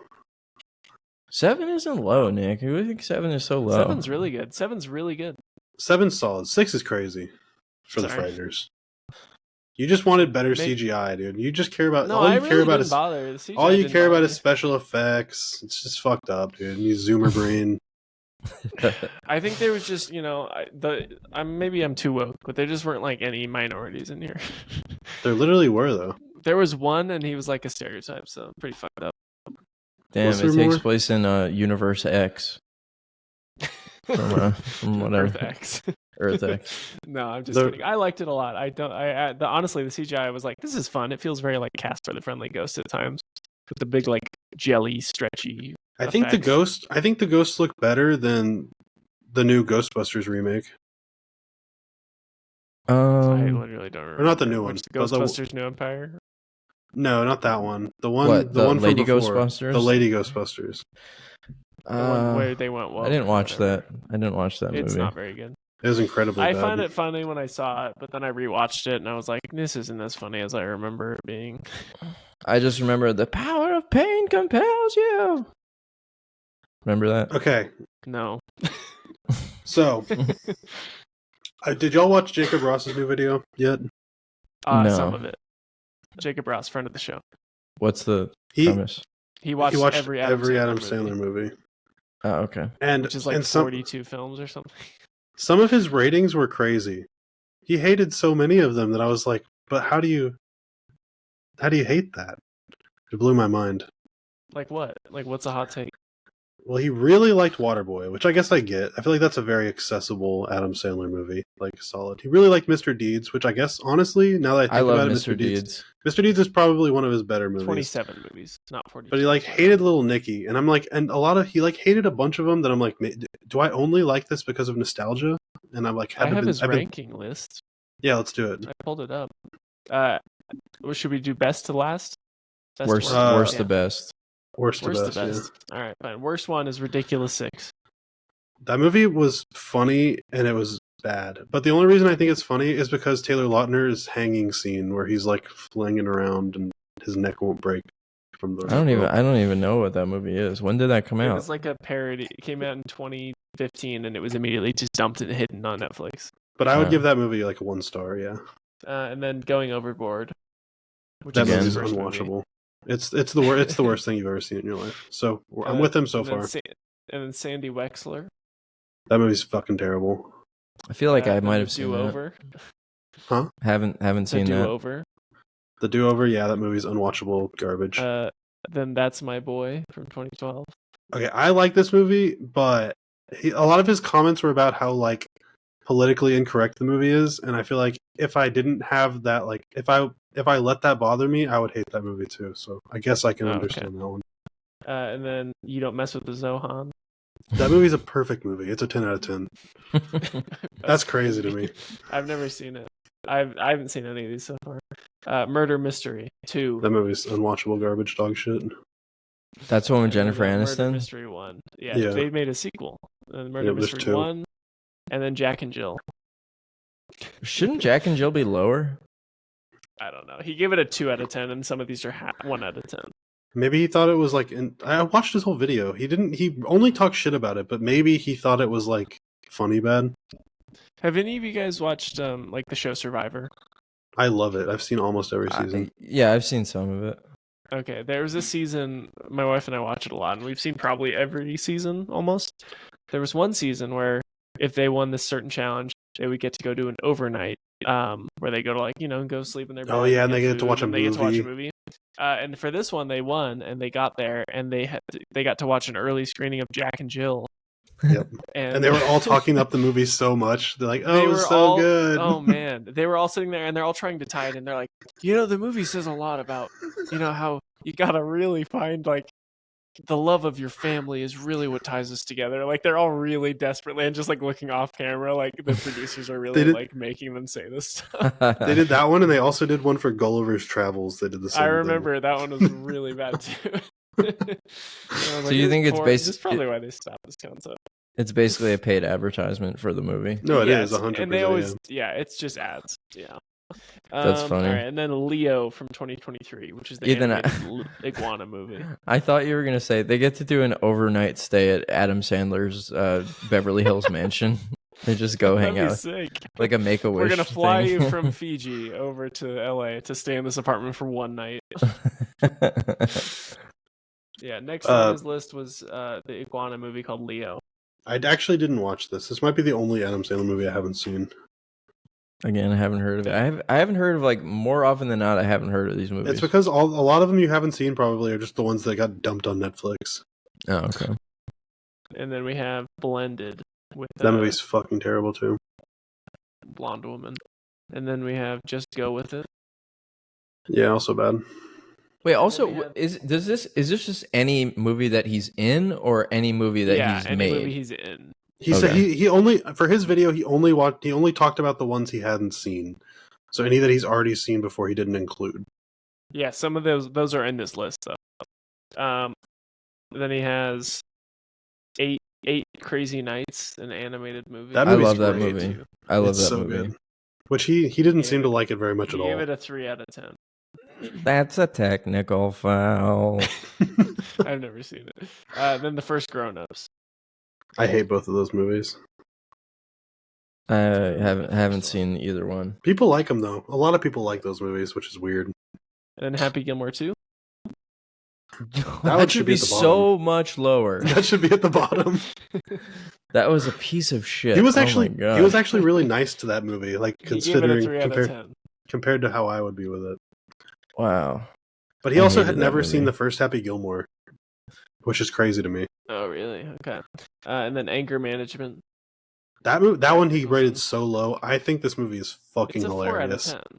7 isn't low, Nick. I think 7 is so low. 7's really good. 7's really good. 7's solid. 6 is crazy for the Frighteners. You just wanted better CGI, dude. You just care about all you care about is special effects. It's just fucked up, dude. You zoomer brain. I think there was just, maybe I'm too woke, but there just weren't like any minorities in here. There literally were though. There was one, and he was like a stereotype, so pretty fucked up. Damn, it takes place in Universe X. From whatever. Earth X. Earth X. No, I'm just kidding. I liked it a lot. Honestly, the CGI was like, this is fun. It feels very like Casper the Friendly Ghost at times, with the big like jelly stretchy. I think the ghosts look better than the new Ghostbusters remake. I literally don't remember. Or not the new one. Ghostbusters New Empire? No, not that one. The one Lady from before. Ghostbusters? The Lady Ghostbusters. The one where they went woke. I didn't watch that. I didn't watch that movie. It's not very good. It was incredibly bad. I find it funny when I saw it, but then I rewatched it and I was like, this isn't as funny as I remember it being. I just remember the power of pain compels you. Remember that? Okay. No. So, did y'all watch Jacob Ross's new video yet? No. Some of it. Jacob Ross, friend of the show. What's the premise? He watched every Adam Sandler movie. Oh, okay. Which is like 42 films or something. Some of his ratings were crazy. He hated so many of them that I was like, but how do you hate that? It blew my mind. Like what? Like what's a hot take? Well, he really liked Waterboy, which I guess I get. I feel like that's a very accessible Adam Sandler movie. Like, solid. He really liked Mr. Deeds, which I guess, honestly, now that I think about it, Mr. Deeds. Mr. Deeds is probably one of his better movies. 27 movies, not 40. But he, hated Little Nicky. And I'm like, and he, hated a bunch of them that I'm like, do I only like this because of nostalgia? And I'm like, I have his ranking list. Yeah, let's do it. I pulled it up. Should we do best to last? Worst to best. Worst to best. Yeah. All right, fine. Worst one is Ridiculous 6. That movie was funny and it was bad. But the only reason I think it's funny is because Taylor Lautner's hanging scene where he's like flinging around and his neck won't break from the. I don't even know what that movie is. When did that come out? It was like a parody. It came out in 2015 and it was immediately just dumped and hidden on Netflix. But I would give that movie like a 1 star, yeah. And then Going Overboard. That movie's unwatchable. It's the worst thing you've ever seen in your life. So I'm with him so far. And then Sandy Wexler. That movie's fucking terrible. I feel like I might have seen Do-Over. That. Huh? Haven't seen that. Do-Over. The Do-Over, yeah, that movie's unwatchable garbage. Then That's My Boy from 2012. Okay, I like this movie, but a lot of his comments were about how like politically incorrect the movie is, and I feel like if I didn't have that, like if I let that bother me, I would hate that movie too. So I guess I can understand that one. And then You Don't Mess with the Zohan. That movie's a perfect movie. It's a 10 out of 10. That's crazy to me. I've never seen it. I haven't seen any of these so far. Murder Mystery 2. That movie's unwatchable garbage dog shit. That's one with Jennifer Aniston? Murder Mystery 1. Yeah, they made a sequel. Murder Mystery 1. And then Jack and Jill. Shouldn't Jack and Jill be lower? I don't know. He gave it a 2 out of 10, and some of these are 1 out of 10. Maybe he thought it was like. I watched his whole video. He only talked shit about it, but maybe he thought it was like funny bad. Have any of you guys watched like the show Survivor? I love it. I've seen almost every season. Yeah, I've seen some of it. Okay, there was a season. My wife and I watch it a lot, and we've seen probably every season almost. There was one season where if they won this certain challenge, they would get to go do an overnight, where they go to go sleep in their bed. Oh yeah, and they get to watch a movie. They get to watch a movie. And for this one, they won, and they got there, and they got to watch an early screening of Jack and Jill. Yep. And they were all talking up the movie so much. They're like, "Oh, it was so good." Oh man, they were all sitting there, and they're all trying to tie it in. They're like, the movie says a lot about, how you gotta really find like the love of your family is really what ties us together. Like they're all really desperately and just like looking off camera, like the producers are really like making them say this stuff. They did that one, and they also did one for Gulliver's Travels. They did the same. I remember that one was really bad too. So you think it's basically that's probably why they stopped this concept. It's basically a paid advertisement for the movie. No, it is 100%. And they always, it's just ads. Yeah. That's funny. All right, and then Leo from 2023, which is the animated iguana movie. I thought you were gonna say they get to do an overnight stay at Adam Sandler's Beverly Hills mansion. They just go hang out, sick. Like a Make-A-Wish. We're gonna fly thing. you from Fiji over to LA to stay in this apartment for one night. Yeah, next on his list was the iguana movie called Leo. I actually didn't watch this. This might be the only Adam Sandler movie I haven't seen. Again, I haven't heard of it. I haven't heard of, like, more often than not, I haven't heard of these movies. It's because a lot of them you haven't seen probably are just the ones that got dumped on Netflix. Oh, okay. And then we have Blended with that movie's fucking terrible too. Blonde woman. And then we have Just Go With It. Yeah, also bad. Wait, also, is this just any movie that he's in, or any movie that he's any made? movie he's in. He said he only, for his video, he only talked about the ones he hadn't seen. So any that he's already seen before, he didn't include. Yeah, some of those are in this list though. Then he has eight Crazy Nights, an animated movie. I love that movie. I love that movie. Good. Which he didn't seem to like it very much at all. He gave it a 3 out of 10. That's a technical foul. I've never seen it. Then The First Grown Ups. I hate both of those movies. I haven't seen either one. People like them though. A lot of people like those movies, which is weird. And then Happy Gilmore 2. That should be so much lower. That should be at the bottom. That was a piece of shit. He was actually really nice to that movie, like considering compared to how I would be with it. Wow. But he also had never seen the first Happy Gilmore, which is crazy to me. Oh, really? Okay. And then Anger Management. That one he rated so low. I think this movie is fucking hilarious. 4 out of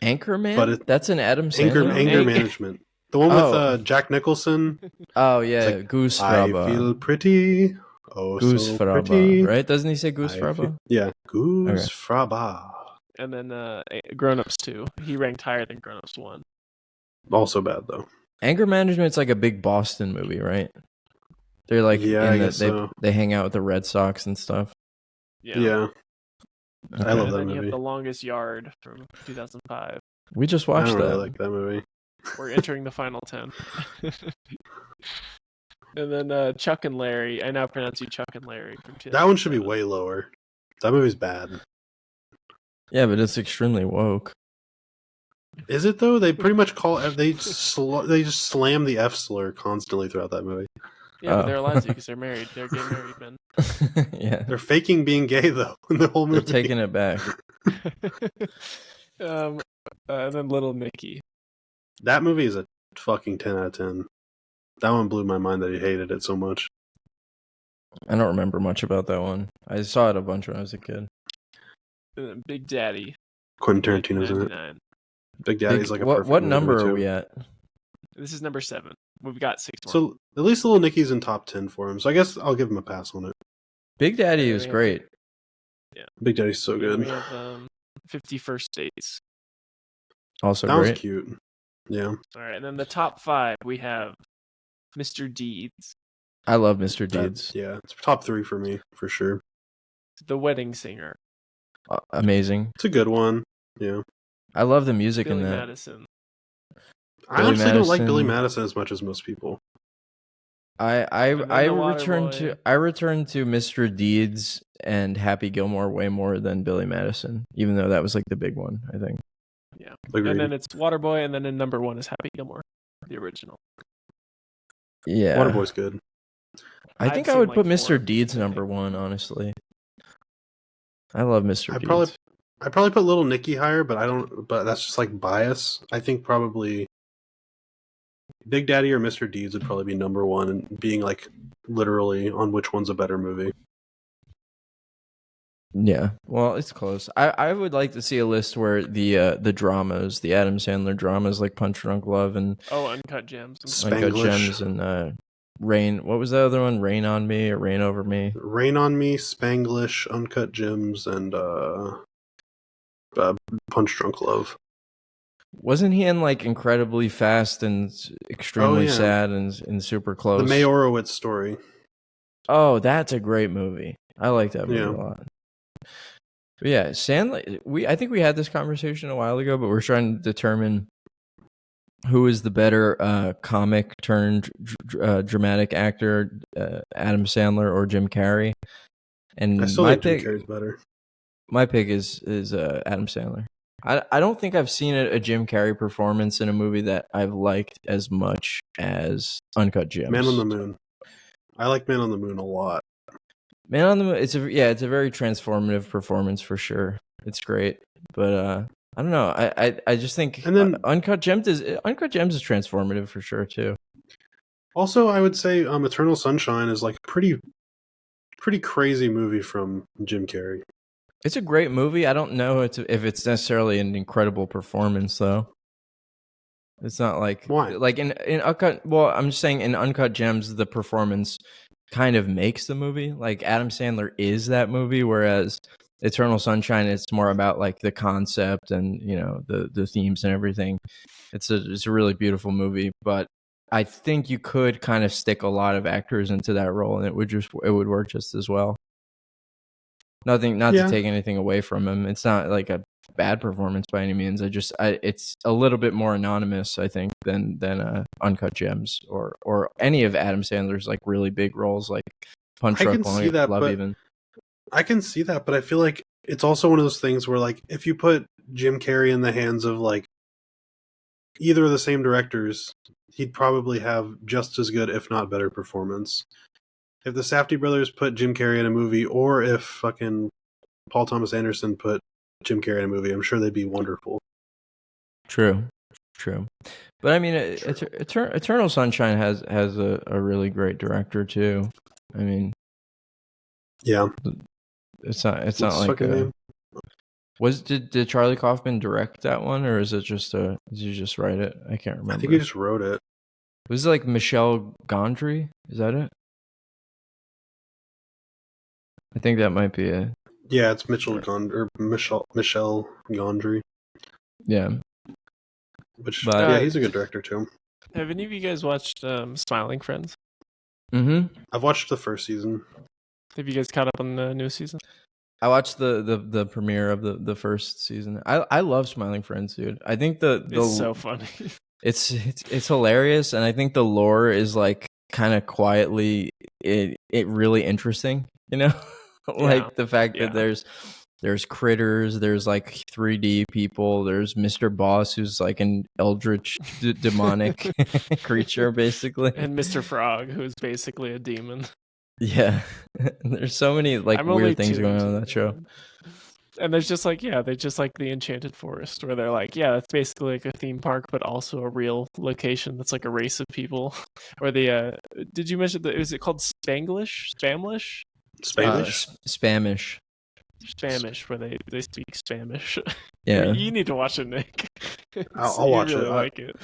10. Anchorman? But that's an Adam Sandler. Anger Management. The one with Jack Nicholson. Oh yeah, like, Goose Fraba. I feel pretty. Oh, Goose so Fraba, pretty. Right? Doesn't he say Goose Fraba? Yeah, Goose Fraba. And then Grown Ups 2. He ranked higher than Grown Ups 1. Also bad though. Anger Management's like a big Boston movie, right? They're like they hang out with the Red Sox and stuff. Yeah. Okay. I love that movie. You have The Longest Yard from 2005. We just watched that. I really like that movie. We're entering the final 10. And then Chuck and Larry. I now pronounce you Chuck and Larry. From that one should be way lower. That movie's bad. Yeah, but it's extremely woke. Is it though? They pretty much they just slam the F slur constantly throughout that movie. Yeah, but they're allowed to because they're married. They're gay married men. Yeah, they're faking being gay though in the whole movie. They're taking it back. And then Little Nicky. That movie is a fucking 10 out of 10. That one blew my mind that he hated it so much. I don't remember much about that one. I saw it a bunch when I was a kid. And then Big Daddy. Quentin Tarantino's in it. Big Daddy's like a perfect what number movie are too. we at? This is number 7. We've got 6 more. So at least Little Nicky's in top 10 for him. So I guess I'll give him a pass on it. Big Daddy is great. Yeah. Big Daddy's so good. We have 50 First Dates. Also that great. Was cute. Yeah. All right, and then the top 5 we have Mr. Deeds. I love Mr. Deeds. Yeah, it's top 3 for me for sure. The Wedding Singer. Amazing. It's a good one. Yeah. I love the music Billy in that. Madison. I honestly don't like Billy Madison as much as most people. I return to Mr. Deeds and Happy Gilmore way more than Billy Madison, even though that was like the big one, I think. Yeah. Agreed. And then it's Waterboy, and then in number 1 is Happy Gilmore, the original. Yeah. Waterboy's good. I think I would put Mr. Deeds number 1, honestly. I love Mr. Deeds. I'd probably put Little Nicky higher, but that's just like bias. I think probably Big Daddy or Mr. Deeds would probably be number 1, and being like literally on which one's a better movie. Yeah, well, it's close. I would like to see a list where the dramas, the Adam Sandler dramas, like Punch Drunk Love and Uncut Gems, Uncut Gems, and Rain. What was the other one? Rain on Me or Rain Over Me? Rain on Me, Spanglish, Uncut Gems, and Punch Drunk Love. Wasn't he in like Incredibly Fast and Extremely Sad and Super Close? The Mayorowitz Story. Oh, that's a great movie. I like that movie a lot. But yeah, Sandler. I think we had this conversation a while ago, but we're trying to determine who is the better comic turned dramatic actor, Adam Sandler or Jim Carrey. And I still think Jim Carrey's better. My pick is Adam Sandler. I don't think I've seen a Jim Carrey performance in a movie that I've liked as much as Uncut Gems. Man on the Moon. I like Man on the Moon a lot. Man on the Moon. It's a very transformative performance for sure. It's great, but I don't know. I just think and then Uncut Gems is transformative for sure too. Also, I would say Eternal Sunshine is like a pretty crazy movie from Jim Carrey. It's a great movie. I don't know if it's necessarily an incredible performance though. It's not like why like in Uncut. Well, I'm just saying in Uncut Gems the performance kind of makes the movie. Like Adam Sandler is that movie, whereas Eternal Sunshine, it's more about like the concept and the themes and everything. It's a really beautiful movie, but I think you could kind of stick a lot of actors into that role, and it would work just as well. Not to take anything away from him. It's not like a bad performance by any means. It's a little bit more anonymous, I think, than Uncut Gems or any of Adam Sandler's like really big roles, like Punch Drunk Love even. I can see that, but I feel like it's also one of those things where, like, if you put Jim Carrey in the hands of, like, either of the same directors, he'd probably have just as good, if not better, performance. If the Safdie brothers put Jim Carrey in a movie, or if fucking Paul Thomas Anderson put Jim Carrey in a movie, I'm sure they'd be wonderful. True. But I mean, Eternal Sunshine has a really great director too. I mean, yeah. It's not like name? Did Charlie Kaufman direct that one, or is it just did you just write it? I can't remember. I think he just wrote it. Was it like Michel Gondry? Is that it? I think that might be it. Yeah, it's Michel Gondry. Yeah. But he's a good director too. Have any of you guys watched Smiling Friends? Mm-hmm. I've watched the first season. Have you guys caught up on the new season? I watched the premiere of the first season. I love Smiling Friends, dude. I think it's so funny. It's hilarious, and I think the lore is like kind of quietly it really interesting. Like the fact that there's critters, there's like 3D people, there's Mr. Boss who's like an eldritch demonic creature basically, and Mr. Frog who's basically a demon. Yeah. There's so many like weird things going on in that show. And there's just like the Enchanted Forest where they're like, that's basically like a theme park but also a real location that's like a race of people. Or the did you mention is it called Spamish where they speak Spanish. Yeah. You need to watch it, Nick. I'll watch it. Like it.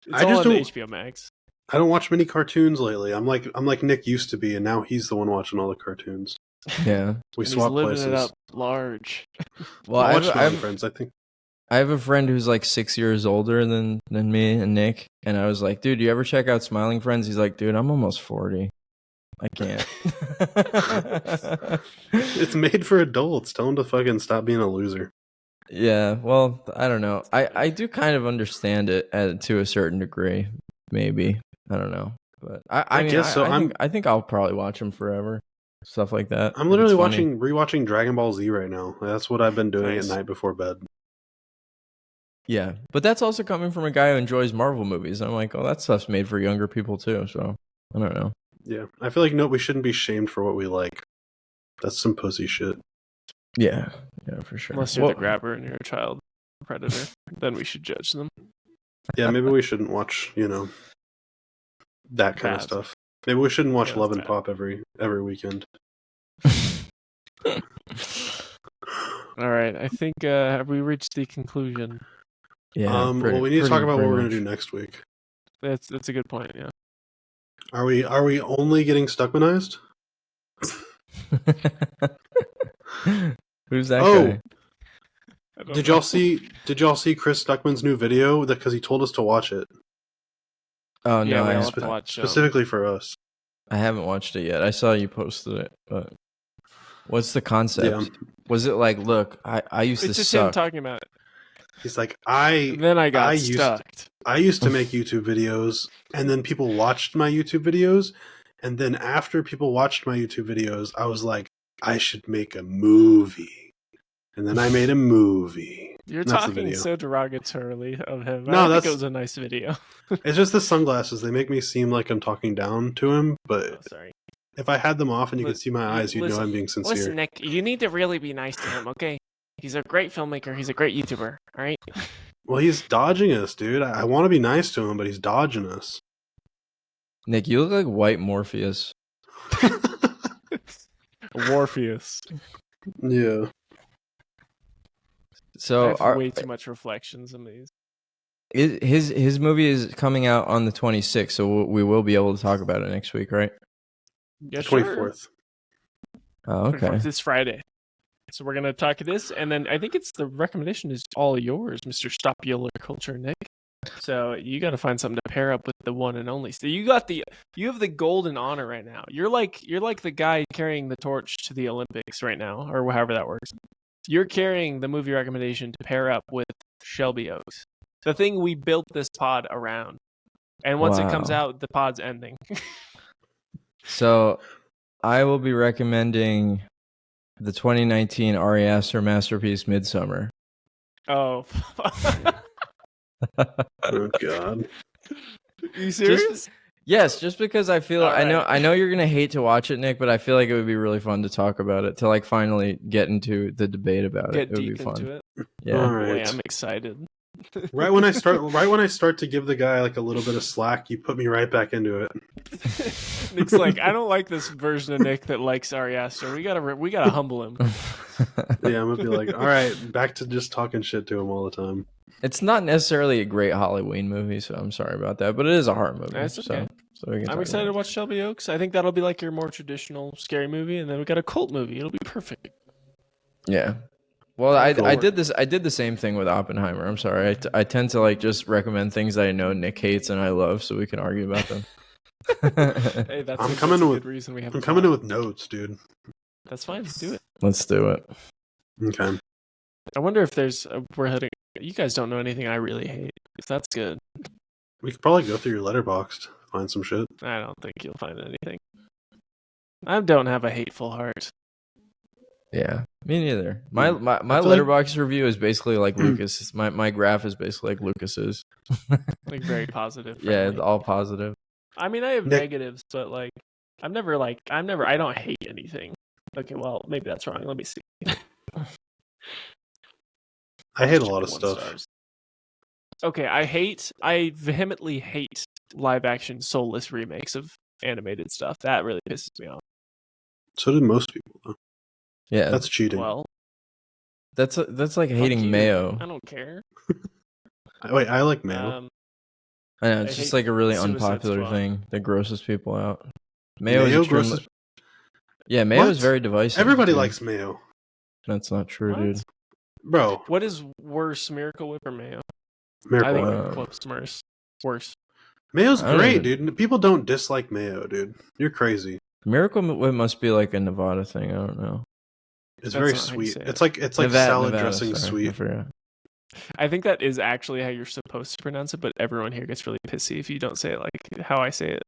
It's all on HBO Max. I don't watch many cartoons lately. I'm like Nick used to be, and now he's the one watching all the cartoons. Yeah, we swap places. It up large. Well, I have friends. I think I have a friend who's like 6 years older than me and Nick, and I was like, dude, you ever check out Smiling Friends? He's like, dude, I'm almost 40. I can't. It's made for adults. Tell him to fucking stop being a loser. Yeah, well, I don't know. I do kind of understand it to a certain degree, maybe. I don't know, but I guess so. I think I'll probably watch them forever, stuff like that. I'm literally rewatching Dragon Ball Z right now. That's what I've been doing at night before bed. Yeah, but that's also coming from a guy who enjoys Marvel movies. I'm like, oh, that stuff's made for younger people too. So I don't know. Yeah, I feel like we shouldn't be shamed for what we like. That's some pussy shit. Yeah, for sure. Unless you're the grabber and you're a child predator, then we should judge them. Yeah, maybe we shouldn't watch, that kind of stuff. Maybe we shouldn't watch Love and Pop every weekend. All right, I think have we reached the conclusion? Yeah. We need to talk about what we're going to do next week. That's a good point. Yeah. Are we only getting Stuckmanized? Who's that guy? Did y'all see Chris Stuckman's new video? Because he told us to watch it. Oh yeah, no, we all have to watch specifically for us. I haven't watched it yet. I saw you posted it, but what's the concept? Yeah. Was it like, look, I used to It's just suck. him talking about it. He's like, Then I got stuck. I used to make YouTube videos, and then people watched my YouTube videos, and then after people watched my YouTube videos, I was like, I should make a movie, and then I made a movie. You're talking so derogatorily of him. No, I think it was a nice video. It's just the sunglasses. They make me seem like I'm talking down to him, but sorry. If I had them off and you could see my eyes, you'd know I'm being sincere. Listen, Nick, you need to really be nice to him, okay? He's a great filmmaker. He's a great YouTuber, all right? Well, he's dodging us, dude. I want to be nice to him, but he's dodging us. Nick, you look like white Morpheus. Morpheus. Yeah. So I have way too much reflections in these. His movie is coming out on the 26th, so we will be able to talk about it next week, right? Yeah, 24th. Oh, okay. 24th is Friday. So we're going to talk this, and then I think the recommendation is all yours, Mr. Stopular Culture, Nick. So you got to find something to pair up with the one and only. So you have the golden honor right now. You're like the guy carrying the torch to the Olympics right now, or however that works. You're carrying the movie recommendation to pair up with Shelby Oaks, the thing we built this pod around. And once it comes out, the pod's ending. So I will be recommending the 2019 Ari Aster masterpiece, Midsommar. Oh. Oh God. Are you serious? Just because I feel I know you're gonna hate to watch it, Nick, but I feel like it would be really fun to talk about it, to like finally get into the debate about it. It would be fun. Into it. Yeah. All right. Boy, I'm excited. Right when I start to give the guy like a little bit of slack, you put me right back into it. Nick's like, I don't like this version of Nick that likes Ari Aster. We gotta humble him. Yeah, I'm gonna be like, all right, back to just talking shit to him all the time. It's not necessarily a great Halloween movie, so I'm sorry about that, but it is a horror movie. That's okay. So we can I'm excited to watch Shelby Oaks. I think that'll be like your more traditional scary movie, and then we got a cult movie. It'll be perfect. Yeah. Well, I did the same thing with Oppenheimer. I'm sorry. I tend to like just recommend things that I know Nick hates and I love, so we can argue about them. Hey, I'm coming in with notes, dude. That's fine. Do it. Let's do it. Okay. I wonder if we're heading. You guys don't know anything I really hate. If that's good. We could probably go through your letterbox, find some shit. I don't think you'll find anything. I don't have a hateful heart. Yeah, me neither. My letterbox review is basically like Lucas. My graph is basically like Lucas's. Like very positive. Yeah, it's all positive. I mean, I have negatives, but like, I don't hate anything. Okay, well, maybe that's wrong. Let me see. I hate a lot of stuff. Stars. Okay, I vehemently hate live action soulless remakes of animated stuff. That really pisses me off. So did most people, though. Yeah, that's cheating. Well, that's like hating mayo. I don't care. Wait, I like mayo. I know it's just like a really unpopular thing that grosses people out. Mayo is Yeah, mayo is very divisive. Everybody likes mayo. That's not true, dude. Bro, what is worse, Miracle Whip or mayo? Miracle Whip. I think close worse. Mayo's great, dude. People don't dislike mayo, dude. You're crazy. Miracle Whip must be like a Nevada thing. I don't know. It's very sweet. It's like Nevada, salad dressing sweet. I think that is actually how you're supposed to pronounce it, but everyone here gets really pissy if you don't say it like how I say it.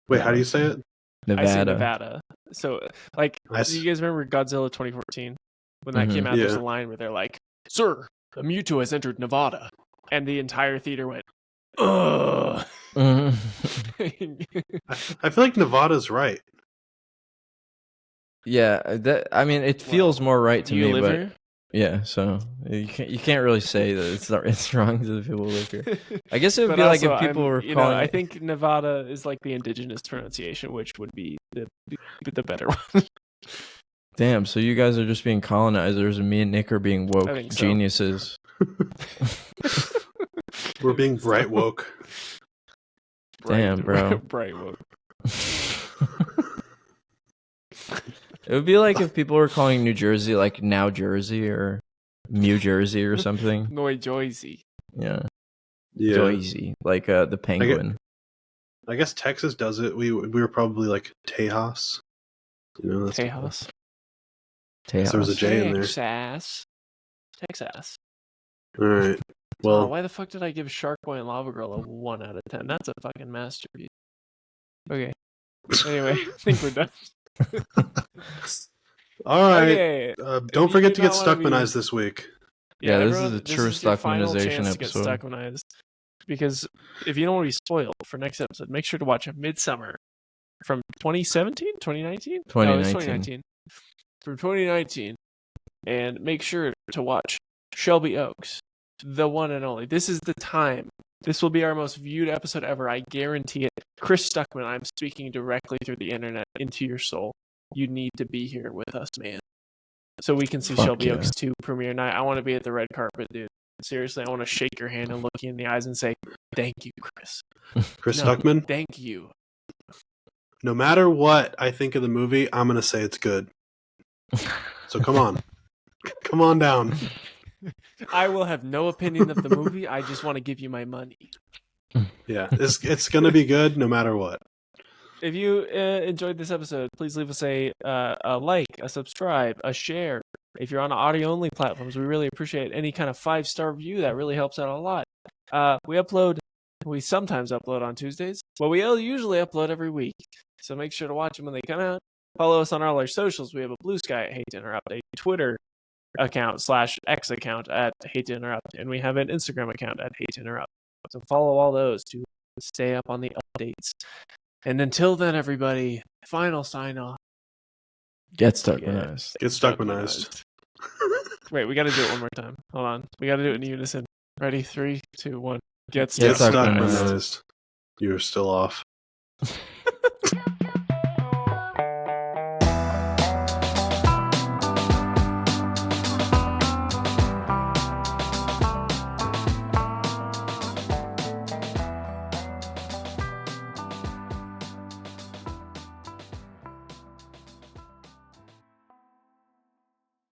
Wait, how do you say it? Nevada. I say Nevada. So, like, do you guys remember Godzilla 2014? When that came out, there's a line where they're like, "Sir, a Mewtwo has entered Nevada," and the entire theater went, "Ugh." I feel like Nevada's right. Yeah, it feels more right to me, but here? Yeah, so you can't really say that it's wrong to the people who live here. I guess it would be like if people were calling. I think Nevada is like the indigenous pronunciation, which would be the better one. Damn, so you guys are just being colonizers, and me and Nick are being woke geniuses. We're being bright woke. Damn, bro. Bright woke. It would be like if people were calling New Jersey like Now Jersey or New Jersey or something. New Jersey. Yeah. Jersey, like the penguin. I guess Texas does it. We were probably like Tejas. You know, that's Tejas. Tejas. There was a J in there. Texas. All right. Well, why the fuck did I give Shark Boy and Lava Girl a 1 out of 10? That's a fucking masterpiece. Okay. Anyway, I think we're done. All right. Okay. Don't forget to get Stuckmanized this week. Yeah, this is a true Stuckmanization episode. Get Stuckmanized. Because if you don't want to be spoiled for next episode, make sure to watch Midsummer from 2017, 2019? 2019. No, it's 2019. From 2019. And make sure to watch Shelby Oaks, the one and only. This is the time. This will be our most viewed episode ever. I guarantee it. Chris Stuckman, I'm speaking directly through the internet into your soul. You need to be here with us, man. So we can see Shelby Oaks 2 premiere night. I want to be at the red carpet, dude. Seriously, I want to shake your hand and look you in the eyes and say, thank you, Chris. Chris Stuckman? Thank you. No matter what I think of the movie, I'm going to say it's good. So come on. Come on down. I will have no opinion of the movie. I just want to give you my money. Yeah, it's going to be good no matter what. If you enjoyed this episode, please leave us a like, a subscribe, a share. If you're on audio-only platforms, we really appreciate any kind of 5-star review. That really helps out a lot. We sometimes upload on Tuesdays, but we usually upload every week. So make sure to watch them when they come out. Follow us on all our socials. We have a Blue Sky at Hate to Interrupt, a Twitter account /X account at Hate to Interrupt, and we have an Instagram account at Hate to Interrupt. So follow all those to stay up on the updates. And until then, everybody, final sign-off. Get Stuckmanized. Get Stuckmanized. Wait, we got to do it one more time. Hold on. We got to do it in unison. Ready? 3, 2, 1. Get Stuckmanized. You're still off.